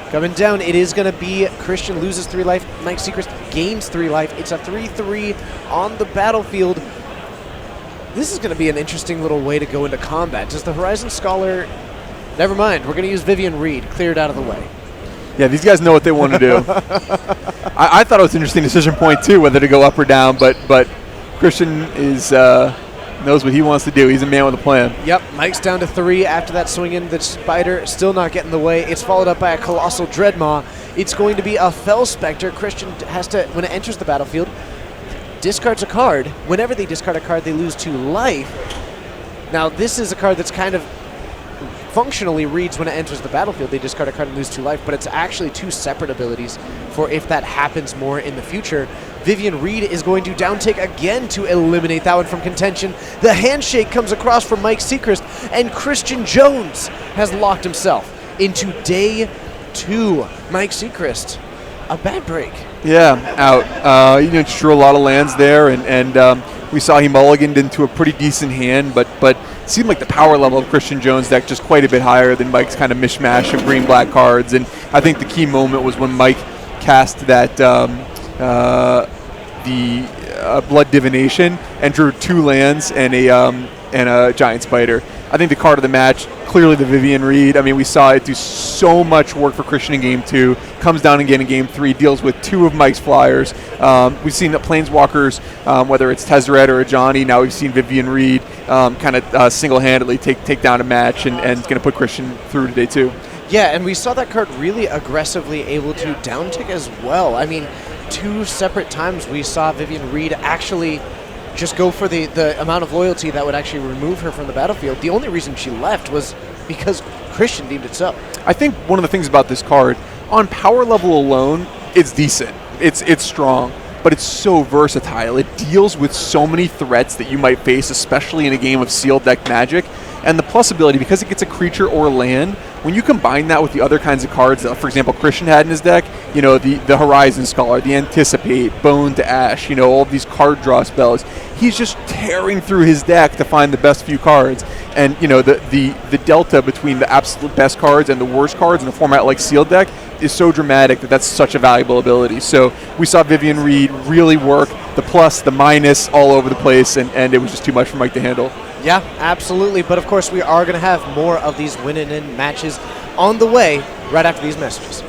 coming down. It is going to be Christian loses 3 life. Mike Seacrest gains 3 life. It's a 3-3 on the battlefield. This is going to be an interesting little way to go into combat. Does the Horizon Scholar... Never mind. We're going to use Vivien Reed. Clear it out of the way. Yeah, these guys know what they want to do. I thought it was an interesting decision point, too, whether to go up or down, but Christian knows what he wants to do. He's a man with a plan. Yep, Mike's down to 3 after that swing in. The spider still not getting in the way. It's followed up by a Colossal Dreadmaw. It's going to be a Fell Spectre. Christian has to, when it enters the battlefield, discards a card. Whenever they discard a card, they lose 2 life. Now, this is a card that's kind of functionally reads when it enters the battlefield. They discard a card and lose 2 life, but it's actually 2 separate abilities for if that happens more in the future. Vivien Reed is going to downtake again to eliminate that one from contention. The handshake comes across from Mike Seacrest, and Christian Jones has locked himself into day 2. Mike Seacrest, a bad break. Yeah, out. He just drew a lot of lands there, and we saw he mulliganed into a pretty decent hand, but it seemed like the power level of Christian Jones' deck just quite a bit higher than Mike's kind of mishmash of green-black cards. And I think the key moment was when Mike cast that Blood Divination and drew 2 lands and a giant spider. I think the card of the match, clearly the Vivien Reed. I mean, we saw it do so much work for Christian in Game 2, comes down again in Game 3, deals with 2 of Mike's flyers. We've seen the Planeswalkers, whether it's Tezzeret or a Johnny, now we've seen Vivien Reed kind of single-handedly take down a match and it's going to put Christian through today too. Yeah, and we saw that card really aggressively able to downtick as well. I mean, 2 separate times we saw Vivien Reed actually just go for the amount of loyalty that would actually remove her from the battlefield. The only reason she left was because Christian deemed it so. I think one of the things about this card, on power level alone, it's decent. It's strong, but it's so versatile. It deals with so many threats that you might face, especially in a game of sealed deck Magic. And the plus ability, because it gets a creature or land, when you combine that with the other kinds of cards that, for example, Christian had in his deck, the Horizon Scholar, the Anticipate, Bone to Ash, all of these card draw spells, he's just tearing through his deck to find the best few cards. And, the delta between the absolute best cards and the worst cards in a format like Sealed Deck is so dramatic that that's such a valuable ability. So we saw Vivien Reed really work, the plus, the minus, all over the place, and it was just too much for Mike to handle. Yeah, absolutely. But of course, we are going to have more of these win-and-in matches on the way right after these messages.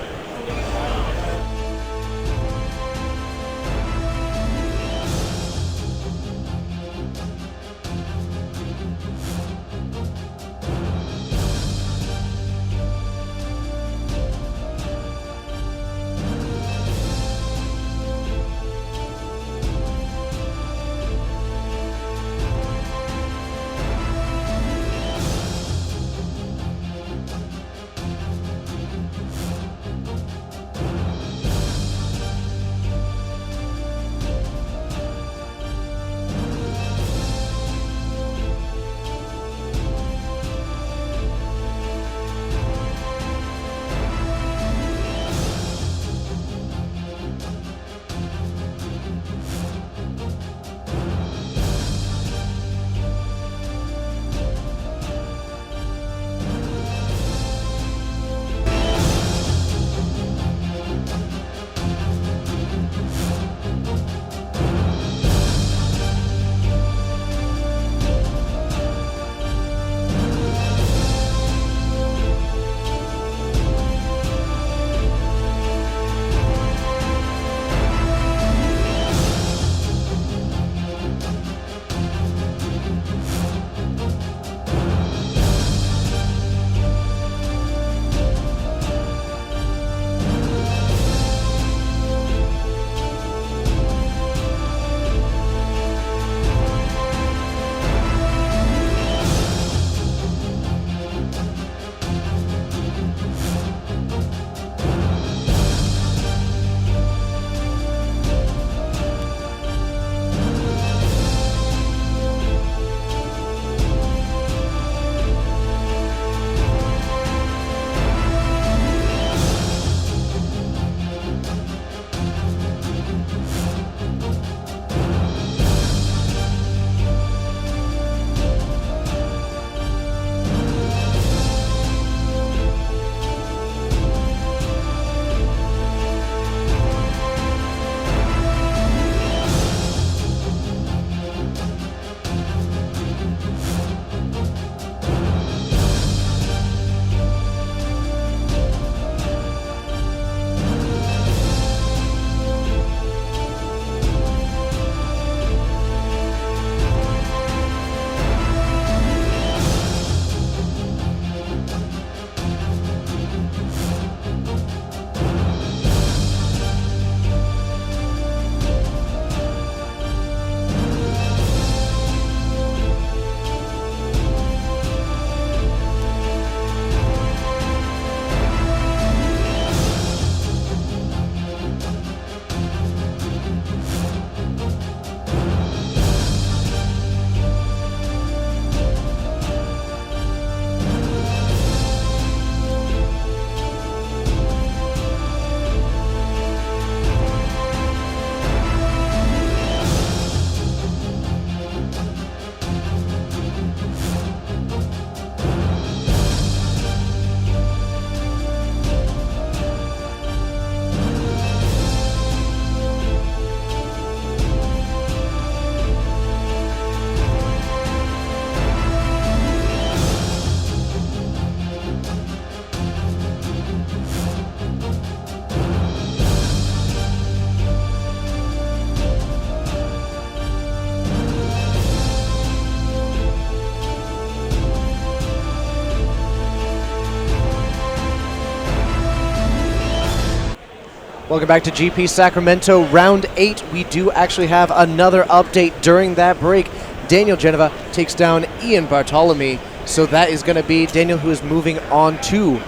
Welcome back to GP Sacramento, round 8. We do actually have another update during that break. Daniel Geneva takes down Ian Bartolome. So that is going to be Daniel, who is moving on to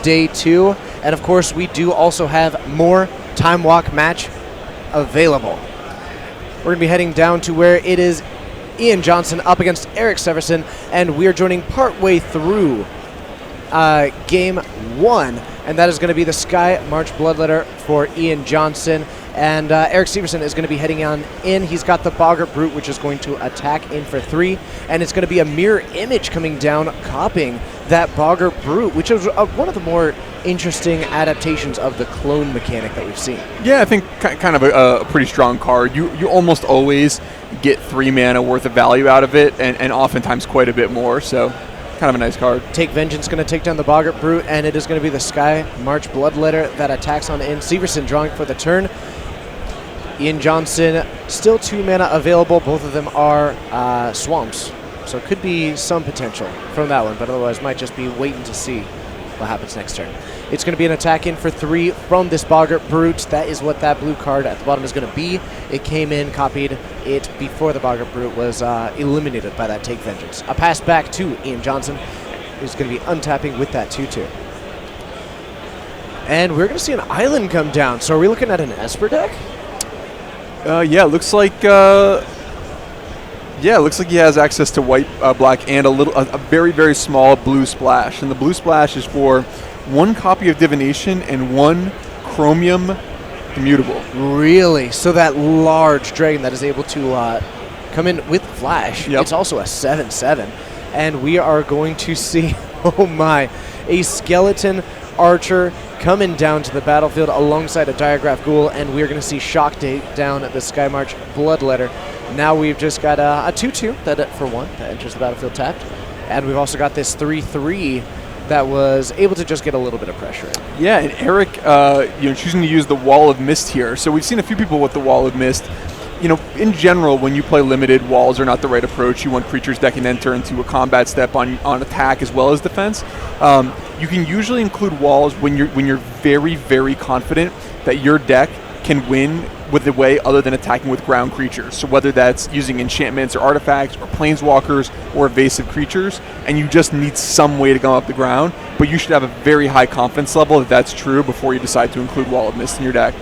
day 2. And of course, we do also have more time walk match available. We're going to be heading down to where it is Ian Johnson up against Eric Severson. And we are joining partway through game 1. And that is going to be the Sky March Bloodletter for Ian Johnson. And Eric Severson is going to be heading on in. He's got the Boggart Brute, which is going to attack in for 3. And it's going to be a mirror image coming down, copying that Boggart Brute, which is one of the more interesting adaptations of the clone mechanic that we've seen. Yeah, I think kind of a pretty strong card. You almost always get 3 mana worth of value out of it, and oftentimes quite a bit more. So kind of a nice card. Take Vengeance going to take down the Boggart Brute, and it is going to be the Sky March Bloodletter that attacks on in. Severson drawing for the turn. Ian Johnson, still 2 mana available. Both of them are swamps. So it could be some potential from that one, but otherwise might just be waiting to see what happens next turn. It's going to be an attack in for 3 from this Boggart Brute. That is what that blue card at the bottom is going to be. It came in, copied it before the Boggart Brute was eliminated by that Take Vengeance. A pass back to Ian Johnson, who's going to be untapping with that 2/2. And we're going to see an island come down. So are we looking at an Esper deck? Yeah, it looks like he has access to white, black, and a very, very small blue splash. And the blue splash is for 1 copy of Divination and 1 Chromium Immutable. Really? So that large dragon that is able to come in with Flash. Yep. It's also a 7/7. And we are going to see, oh my, a skeleton archer coming down to the battlefield alongside a Diagraph Ghoul, and we're going to see Shock take down the Sky March Bloodletter. Now we've just got a 2/2 that for 1 that enters the battlefield tapped, and we've also got this 3/3 that was able to just get a little bit of pressure in. Yeah, and Eric, choosing to use the Wall of Mist here. So we've seen a few people with the Wall of Mist. In general, when you play limited, walls are not the right approach. You want creatures that can enter into a combat step on attack as well as defense. You can usually include walls when you're very, very confident that your deck can win with a way other than attacking with ground creatures. So whether that's using enchantments or artifacts or planeswalkers or evasive creatures, and you just need some way to go up the ground, but you should have a very high confidence level that that's true before you decide to include Wall of Mist in your deck.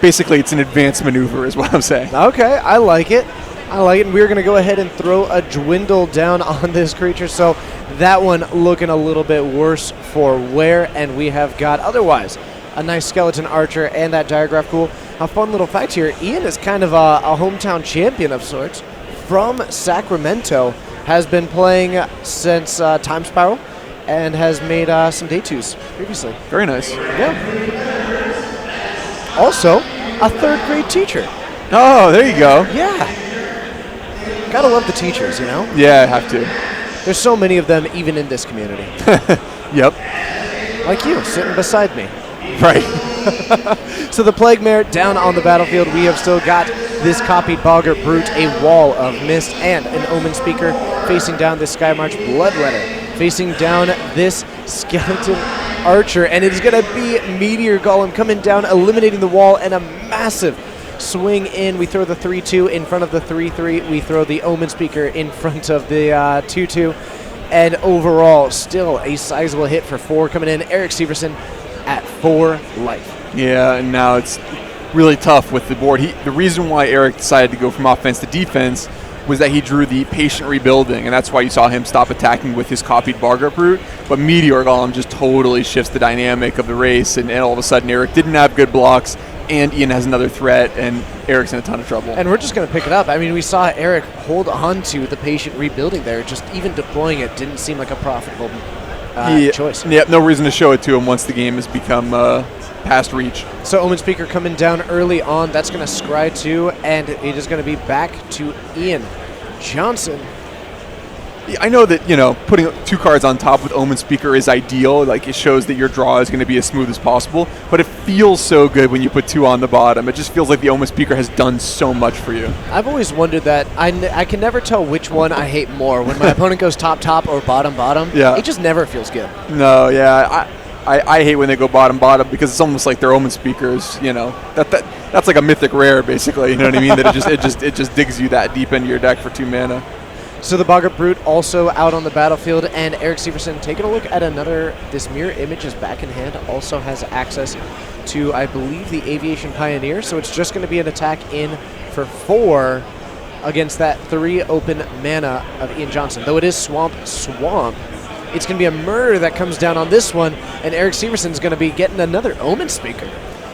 Basically, it's an advanced maneuver is what I'm saying. Okay, I like it. And we're going to go ahead and throw a Dwindle down on this creature. So that one looking a little bit worse for wear. And we have got, otherwise, a nice Skeleton Archer and that Diagraph Ghoul. A fun little fact here, Ian is kind of a hometown champion of sorts from Sacramento. Has been playing since Time Spiral and has made some day 2s previously. Very nice. Yeah. Also, a 3rd grade teacher. Oh, there you go. Yeah. Gotta love the teachers, you know? Yeah, I have to. There's so many of them even in this community. Yep. Like you, sitting beside me. Right. So the Plague Mare down on the battlefield. We have still got this copied Boggart Brute, a Wall of Mist, and an Omen Speaker facing down this Sky March Bloodletter, facing down this Skeleton Archer, and it is going to be Meteor Golem coming down, eliminating the wall, and a massive swing in. We throw the 3/2 in front of the 3/3. We throw the Omen Speaker in front of the 2/2. And overall, still a sizable hit for 4 coming in. Eric Severson at 4 life. Yeah, and now it's really tough with the board. The reason why Eric decided to go from offense to defense was that he drew the Patient Rebuilding, and that's why you saw him stop attacking with his copied Boggart Brute. But Meteor Golem just totally shifts the dynamic of the race, and all of a sudden Eric didn't have good blocks, and Ian has another threat, and Eric's in a ton of trouble. And we're just going to pick it up. I mean, we saw Eric hold on to the Patient Rebuilding there. Just even deploying it didn't seem like a profitable choice. Yeah, no reason to show it to him once the game has become past reach. So Omen Speaker coming down early on. That's going to scry 2, and it is going to be back to Ian Johnson. I know that, putting 2 cards on top with Omen Speaker is ideal. Like, it shows that your draw is going to be as smooth as possible. But it feels so good when you put 2 on the bottom. It just feels like the Omen Speaker has done so much for you. I've always wondered that. I can never tell which one I hate more. When my opponent goes top or bottom. Yeah. It just never feels good. No, yeah. I hate when they go bottom because it's almost like their Omen speakers. That's like a mythic rare, basically. You know what I mean? That it just digs you that deep into your deck for 2 mana. So the Boggart Brute also out on the battlefield, and Eric Severson taking a look at another. This Mirror Image is back in hand, also has access to, I believe, the Aviation Pioneer, so it's just going to be an attack in for 4 against that 3 open mana of Ian Johnson. Though it is Swamp, it's going to be a murder that comes down on this one, and Eric Severson's going to be getting another Omen Speaker.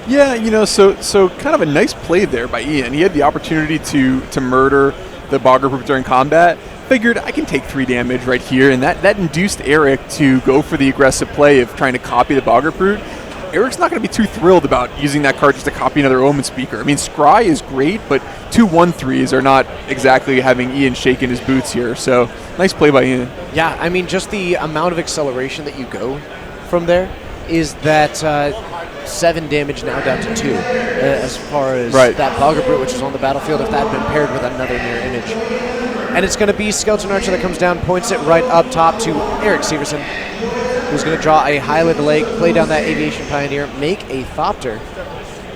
Yeah, so kind of a nice play there by Ian. He had the opportunity to murder the Boggart Brute during combat. Figured I can take 3 damage right here, and that induced Eric to go for the aggressive play of trying to copy the Boggart Brute. Eric's not going to be too thrilled about using that card just to copy another Omen Speaker. I mean, Scry is great, but 2 1/3s are not exactly having Ian shaking his boots here. So nice play by Ian. Yeah, I mean, just the amount of acceleration that you go from there is that 7 damage now down to 2 as far as that Boggart Brute, which is on the battlefield, if that had been paired with another Mirror Image. And it's going to be Skeleton Archer that comes down, points it right up top to Eric Severson, who's going to draw a Highland Lake, play down that Aviation Pioneer, make a Thopter.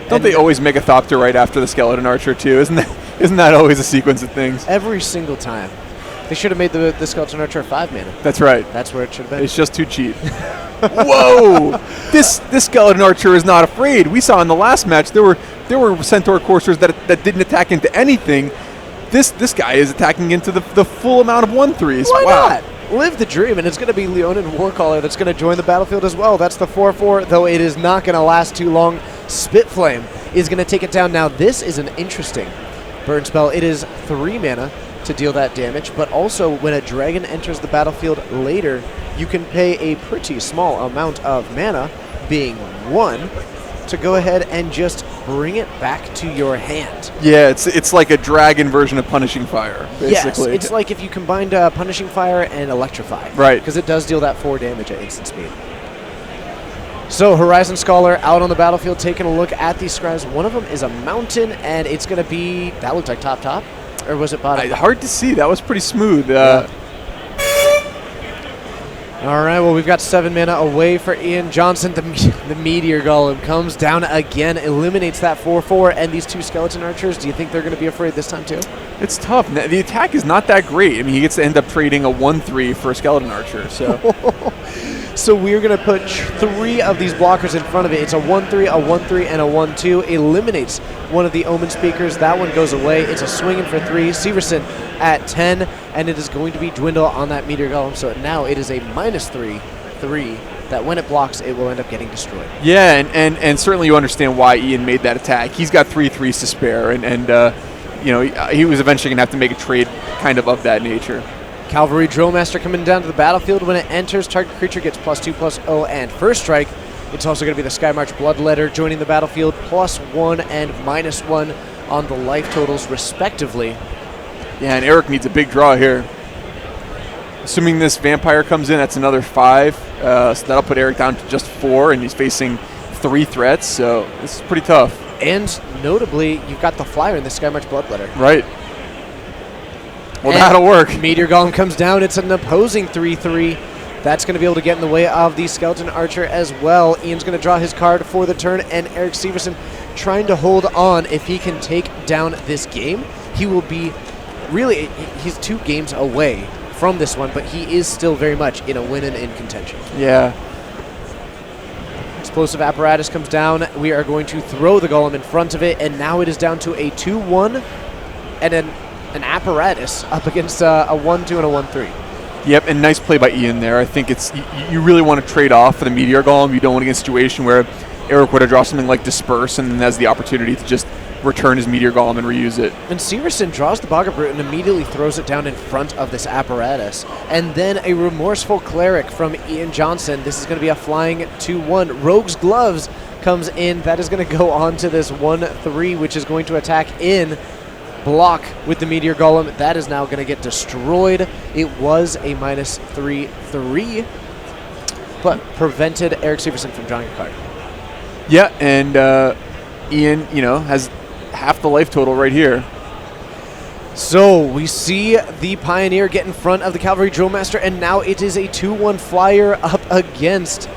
Don't they always make a Thopter right after the Skeleton Archer, too? Isn't that always a sequence of things? Every single time. They should have made the Skeleton Archer a 5 mana. That's right. That's where it should have been. It's just too cheap. Whoa! This Skeleton Archer is not afraid. We saw in the last match there were Centaur Coursers that didn't attack into anything. This guy is attacking into the full amount of 1/3s. Why not? Live the dream, and it's going to be Leonin Warcaller that's going to join the battlefield as well. That's the 4/4, though it is not going to last too long. Spitflame is going to take it down. Now, this is an interesting burn spell. It is 3 mana to deal that damage, but also when a dragon enters the battlefield later, you can pay a pretty small amount of mana, being 1, to go ahead and just bring it back to your hand. Yeah, it's like a dragon version of Punishing Fire, basically. Yes, it's like if you combined Punishing Fire and Electrify. Right. Because it does deal that 4 damage at instant speed. So Horizon Scholar out on the battlefield taking a look at these scribes. One of them is a mountain, and it's going to be, that looked like top? Or was it bottom? Hard to see. That was pretty smooth. All right, well, we've got 7 mana away for Ian Johnson. The Meteor Golem comes down again, eliminates that 4/4, and these 2 Skeleton Archers, do you think they're going to be afraid this time too? It's tough. The attack is not that great. I mean, he gets to end up trading a 1/3 for a Skeleton Archer. So we're going to put 3 of these blockers in front of it. It's a 1/3, a 1/3, and a 1/2. Eliminates one of the Omen Speakers. That one goes away. It's a swinging for 3. Severson at 10, and it is going to be Dwindle on that Meteor Golem. So now it is a -3/3 that when it blocks, it will end up getting destroyed. Yeah, and certainly you understand why Ian made that attack. He's got 3/3s to spare, and he was eventually going to have to make a trade kind of that nature. Cavalry Drillmaster coming down to the battlefield. When it enters, target creature gets +2/+0 and first strike. It's also going to be the Skymarch Bloodletter joining the battlefield, +1 and -1 on the life totals respectively. Yeah, and Eric needs a big draw here. Assuming this Vampire comes in, that's another 5. So that'll put Eric down to just 4, and he's facing 3 threats, so this is pretty tough. And notably, you've got the flyer in the Skymarch Bloodletter. Right. Well, and that'll work. Meteor Golem comes down. It's an opposing 3/3. That's going to be able to get in the way of the Skeleton Archer as well. Ian's going to draw his card for the turn, and Eric Severson trying to hold on. If he can take down this game, he will be really, he's 2 games away from this one, but he is still very much in a win and in contention. Yeah. Explosive Apparatus comes down. We are going to throw the Golem in front of it, and now it is down to a 2/1 and an Apparatus up against a 1/2 and a 1/3. Yep, and nice play by Ian there. I think it's you really want to trade off for the Meteor Golem. You don't want to get a situation where Eric would have drawn something like Disperse and then has the opportunity to just return his Meteor Golem and reuse it. And Severson draws the Boggart Brute and immediately throws it down in front of this Apparatus. And then a Remorseful Cleric from Ian Johnson. This is going to be a flying 2/1. Rogue's Gloves comes in. That is going to go on to this 1/3, which is going to attack in block with the Meteor Golem. That is now going to get destroyed. It was a -3/3, but prevented Eric Severson from drawing a card. Yeah, and Ian, has half the life total right here. So we see the Pioneer get in front of the Cavalry Drillmaster, and now it is a 2/1 flyer up against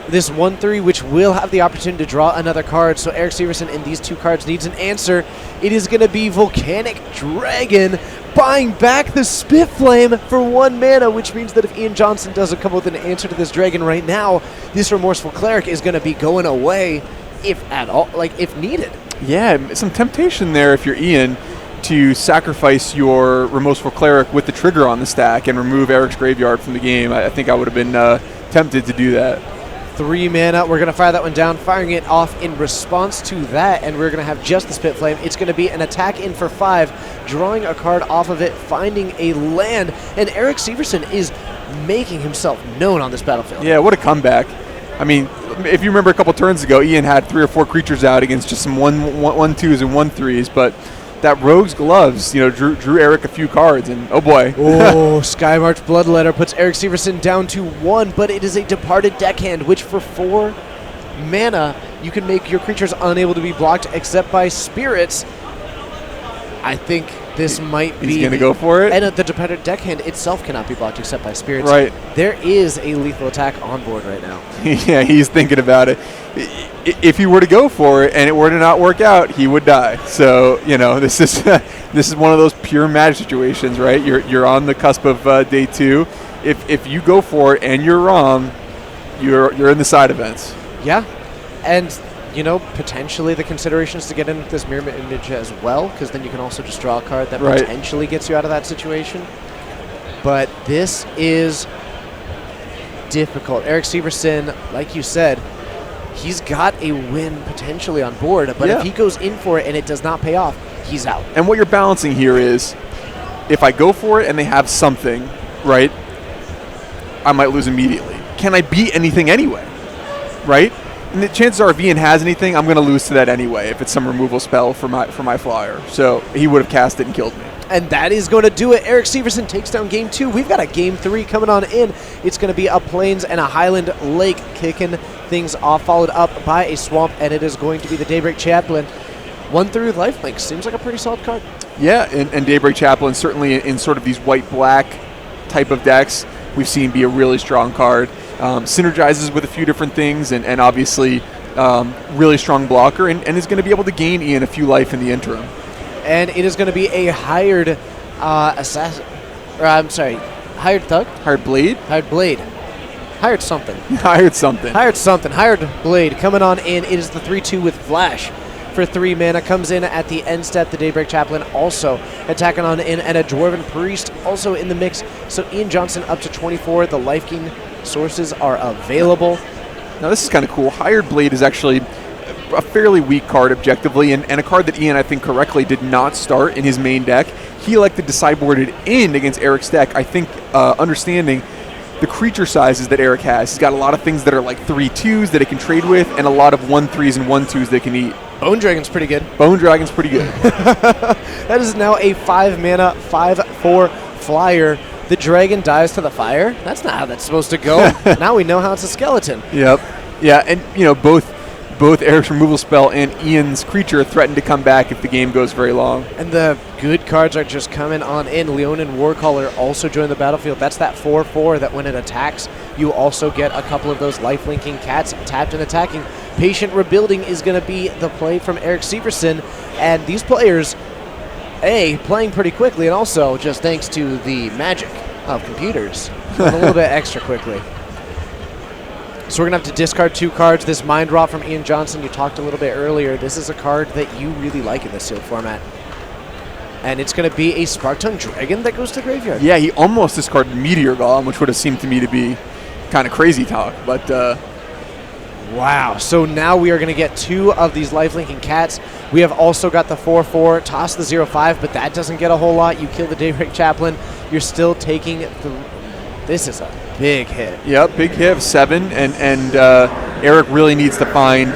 this 1-3, which will have the opportunity to draw another card. So Eric Severson in these 2 cards needs an answer. It is going to be Volcanic Dragon, buying back the Spit Flame for 1 mana, which means that if Ian Johnson doesn't come up with an answer to this dragon right now, this Remorseful Cleric is going to be going away, if at all, like if needed. Yeah, some temptation there if you're Ian to sacrifice your Remorseful Cleric with the trigger on the stack and remove Eric's graveyard from the game. I think I would have been tempted to do that. 3 mana. We're going to fire that one down, firing it off in response to that, and we're going to have just the Spit Flame. It's going to be an attack in for 5, drawing a card off of it, finding a land, and Eric Severson is making himself known on this battlefield. Yeah, what a comeback. I mean, if you remember a couple turns ago, Ian had 3 or 4 creatures out against just some 1/2s and 1/3s, but that Rogue's Gloves, drew Eric a few cards, and oh boy. Oh, Skymarch Bloodletter puts Eric Severson down to 1, but it is a Departed Deckhand, which for 4 mana, you can make your creatures unable to be blocked except by spirits. I think this might be... He's going to go for it? And the Departed Deckhand itself cannot be blocked except by spirits. Right. There is a lethal attack on board right now. Yeah, he's thinking about it. If he were to go for it and it were to not work out, he would die. So, this is this is one of those pure Magic situations, right? You're on the cusp of day 2. If you go for it and you're wrong, you're in the side events. Yeah, and potentially the consideration is to get in with this mirror image as well, because then you can also just draw a card that potentially gets you out of that situation. But this is difficult. Eric Severson, like you said, he's got a win potentially on board, but if he goes in for it and it does not pay off, he's out. And what you're balancing here is, if I go for it and they have something, right, I might lose immediately. Can I beat anything anyway, right? And the chances are if Ian has anything, I'm going to lose to that anyway if it's some removal spell for my flyer. So he would have cast it and killed me. And that is going to do it. Eric Severson takes down game 2. We've got a game 3 coming on in. It's going to be a Plains and a Highland Lake kicking things off, followed up by a Swamp, and it is going to be the Daybreak Chaplain. 1-3 with lifelink. Seems like a pretty solid card. Yeah, and Daybreak Chaplain, certainly in sort of these white-black type of decks, we've seen be a really strong card. Synergizes with a few different things, and obviously really strong blocker, and is going to be able to gain Ian a few life in the interim. And it is going to be a hired assassin. Hired thug? Hired blade? Hired blade. Hired something. Hired something. Hired something. Hired blade coming on in. It is the 3/2 with Flash for 3 mana. Comes in at the end step. The Daybreak Chaplain also attacking on in, and a Dwarven Priest also in the mix. So Ian Johnson up to 24. The life gain sources are available. Now this is kind of cool. Hired Blade is actually a fairly weak card objectively, and a card that Ian, I think correctly, did not start in his main deck. He elected to sideboard it in against Eric's deck, I think understanding the creature sizes that Eric has. He's got a lot of things that are like 3/2s that it can trade with, and a lot of 1/3s and 1/2s that it can eat. Bone Dragon's pretty good. Bone Dragon's pretty good. That is now a 5 mana, 5/4 flyer. The dragon dies to the fire? That's not how that's supposed to go. Now we know how it's a skeleton. Yep. Yeah, and both Eric's removal spell and Ian's creature threaten to come back if the game goes very long. And the good cards are just coming on in. Leonin Warcaller also joined the battlefield. That's that 4/4 that when it attacks, you also get a couple of those life-linking cats tapped and attacking. Patient Rebuilding is going to be the play from Eric Severson. And these players, playing pretty quickly, and also just thanks to the magic of computers, a little bit extra quickly. So we're going to have to discard 2 cards. This Mind Rot from Ian Johnson, you talked a little bit earlier. This is a card that you really like in this sealed format. And it's going to be a Spark-Tongue Dragon that goes to the graveyard. Yeah, he almost discarded Meteor Golem, which would have seemed to me to be kind of crazy talk. But wow. So now we are going to get 2 of these life-linking cats. We have also got the 4/4, toss the 0/5, but that doesn't get a whole lot. You kill the Daybreak Chaplain. You're still taking the... This is a big hit. Yep, big hit of 7, and Eric really needs to find...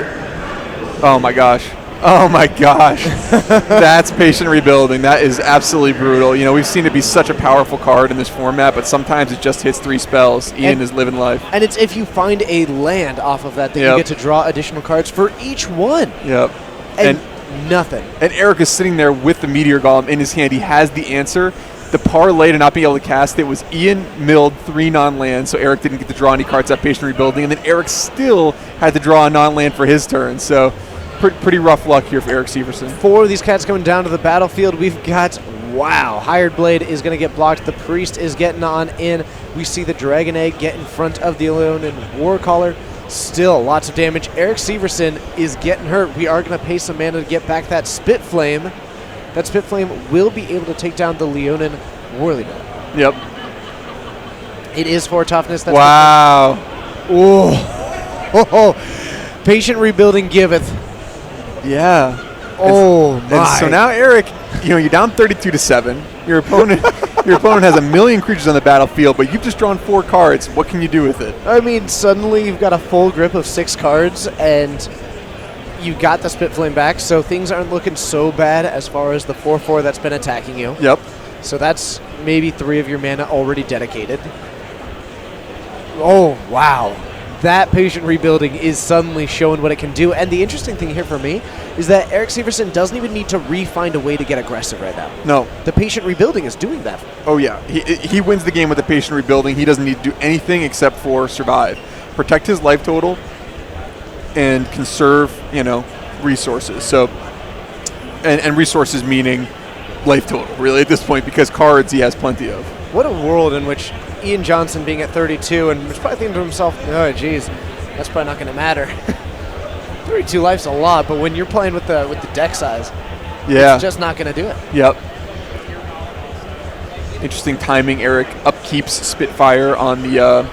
Oh my gosh. That's Patient Rebuilding. That is absolutely brutal. We've seen it be such a powerful card in this format, but sometimes it just hits 3 spells. Ian is living life. And it's if you find a land off of that, you get to draw additional cards for each one. Yep. And nothing. And Eric is sitting there with the Meteor Golem in his hand. He has the answer. the parlay to not be able to cast it was Ian milled 3 non-lands, so Eric didn't get to draw any cards at Patient Rebuilding, and then Eric still had to draw a non-land for his turn. So pretty rough luck here for Eric Severson. 4 of these cats coming down to the battlefield. We've got, wow, Hired Blade is going to get blocked. The Priest is getting on in. We see the Dragon Egg get in front of the Leonin Warcaller. Still lots of damage. Eric Severson is getting hurt. We are going to pay some mana to get back that Spit Flame. That Spit Flame will be able to take down the Leonin Warleader. Yep. It is 4 toughness. That's wow. Oh. Patient Rebuilding giveth. Yeah. Oh my. And so now Eric, you're down 32-7. Your opponent has a million creatures on the battlefield, but you've just drawn 4 cards. What can you do with it? I mean, suddenly you've got a full grip of 6 cards, and you got the Spit Flame back, so things aren't looking so bad as far as the 4/4 that's been attacking you. Yep. So that's maybe 3 of your mana already dedicated. Oh, wow. That Patient Rebuilding is suddenly showing what it can do. And the interesting thing here for me is that Eric Severson doesn't even need to find a way to get aggressive right now. No. The Patient Rebuilding is doing that. Oh, yeah. He wins the game with the Patient Rebuilding. He doesn't need to do anything except for survive. Protect his life total and conserve, resources. So, and resources meaning life total, really, at this point, because cards he has plenty of. What a world in which Ian Johnson being at 32 and was probably thinking to himself, oh, geez, that's probably not going to matter. 32 life's a lot, but when you're playing with the deck size, it's just not going to do it. Yep. Interesting timing. Eric upkeeps Spitfire on the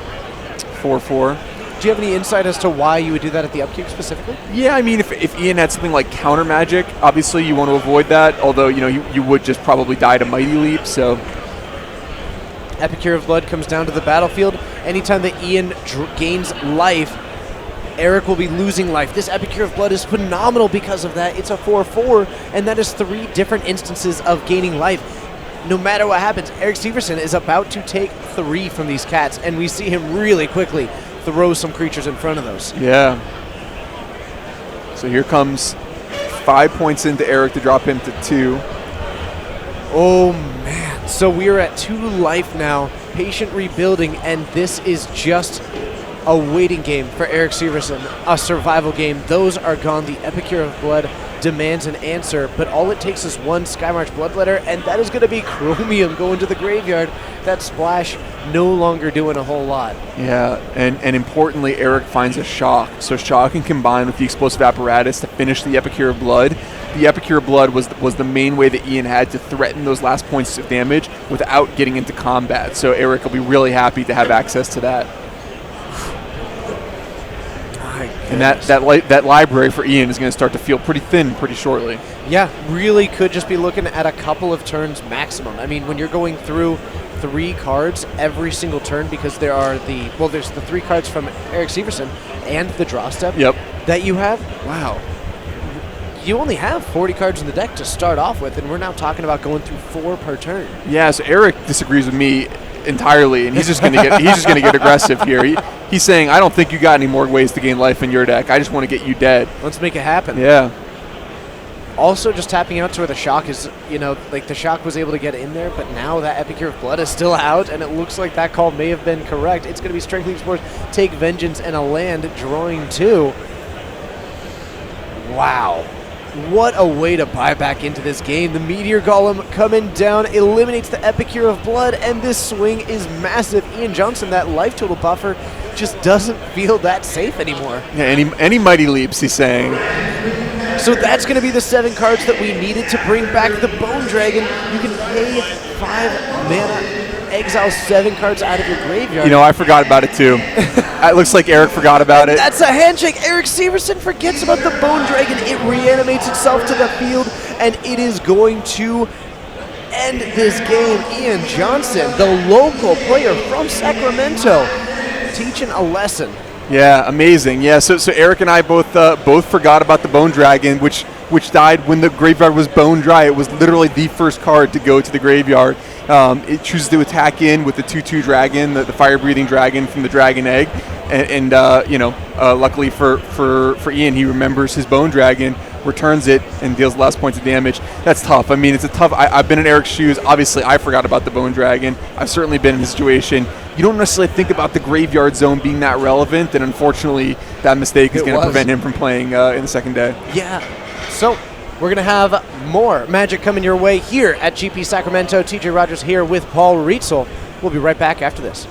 4/4. Do you have any insight as to why you would do that at the upkeep specifically? Yeah, I mean, if Ian had something like Counter Magic, obviously you want to avoid that, although, you would just probably die to Mighty Leap, so... Epicure of Blood comes down to the battlefield. Anytime that Ian gains life, Eric will be losing life. This Epicure of Blood is phenomenal because of that. It's a 4/4, and that is 3 different instances of gaining life. No matter what happens, Eric Severson is about to take 3 from these cats, and we see him really quickly throw some creatures in front of those. Yeah. So here comes 5 points into Eric to drop him to 2. Oh, man. So we are at 2 life now. Patient Rebuilding, and this is just a waiting game for Eric Severson, a survival game. Those are gone. The Epicure of Blood demands an answer, but all it takes is 1 Skymarch Bloodletter, and that is going to be Chromium going to the graveyard. That splash no longer doing a whole lot. Yeah, and importantly, Eric finds a Shock. So Shock can combine with the Explosive Apparatus to finish the Epicure of Blood. The Epicure of Blood was the main way that Ian had to threaten those last points of damage without getting into combat. So Eric will be really happy to have access to that. And that library for Ian is going to start to feel pretty thin pretty shortly. Yeah, really could just be looking at a couple of turns maximum. I mean, when you're going through 3 cards every single turn, because there's the 3 cards from Eric Severson and the draw step that you have. Wow. You only have 40 cards in the deck to start off with, and we're now talking about going through 4 per turn. Yeah, so Eric disagrees with me entirely, and he's just going to get aggressive here. He's saying, I don't think you got any more ways to gain life in your deck. I just want to get you dead. Let's make it happen. Yeah. Also, just tapping out to where the Shock is, the Shock was able to get in there, but now that Epicure of Blood is still out, and it looks like that call may have been correct. It's going to be Strengthening Explorers, take Vengeance, and a land, drawing 2. Wow. What a way to buy back into this game. The Meteor Golem coming down, eliminates the Epicure of Blood, and this swing is massive. Ian Johnson, that life total buffer, just doesn't feel that safe anymore. Yeah, any Mighty Leaps, he's saying. So that's going to be the 7 cards that we needed to bring back the Bone Dragon. You can pay 5 mana, exile 7 cards out of your graveyard. I forgot about it too. It looks like Eric forgot about it. That's a handshake. Eric Severson forgets about the Bone Dragon. It reanimates itself to the field, and it is going to end this game. Ian Johnson, the local player from Sacramento, teaching a lesson. Yeah, amazing. Yeah, so Eric and I both forgot about the Bone Dragon, which died when the graveyard was bone dry. It was literally the first card to go to the graveyard. It chooses to attack in with the 2/2 dragon, the fire-breathing dragon from the Dragon Egg, and luckily for Ian, he remembers his Bone Dragon, returns it and deals less points of damage. That's tough. I mean, it's a tough. I've been in Eric's shoes. Obviously, I forgot about the Bone Dragon. I've certainly been in a situation. You don't necessarily think about the Graveyard Zone being that relevant, and unfortunately, that mistake is going to prevent him from playing in the second day. Yeah. So we're going to have more Magic coming your way here at GP Sacramento. TJ Rogers here with Paul Rietzel. We'll be right back after this.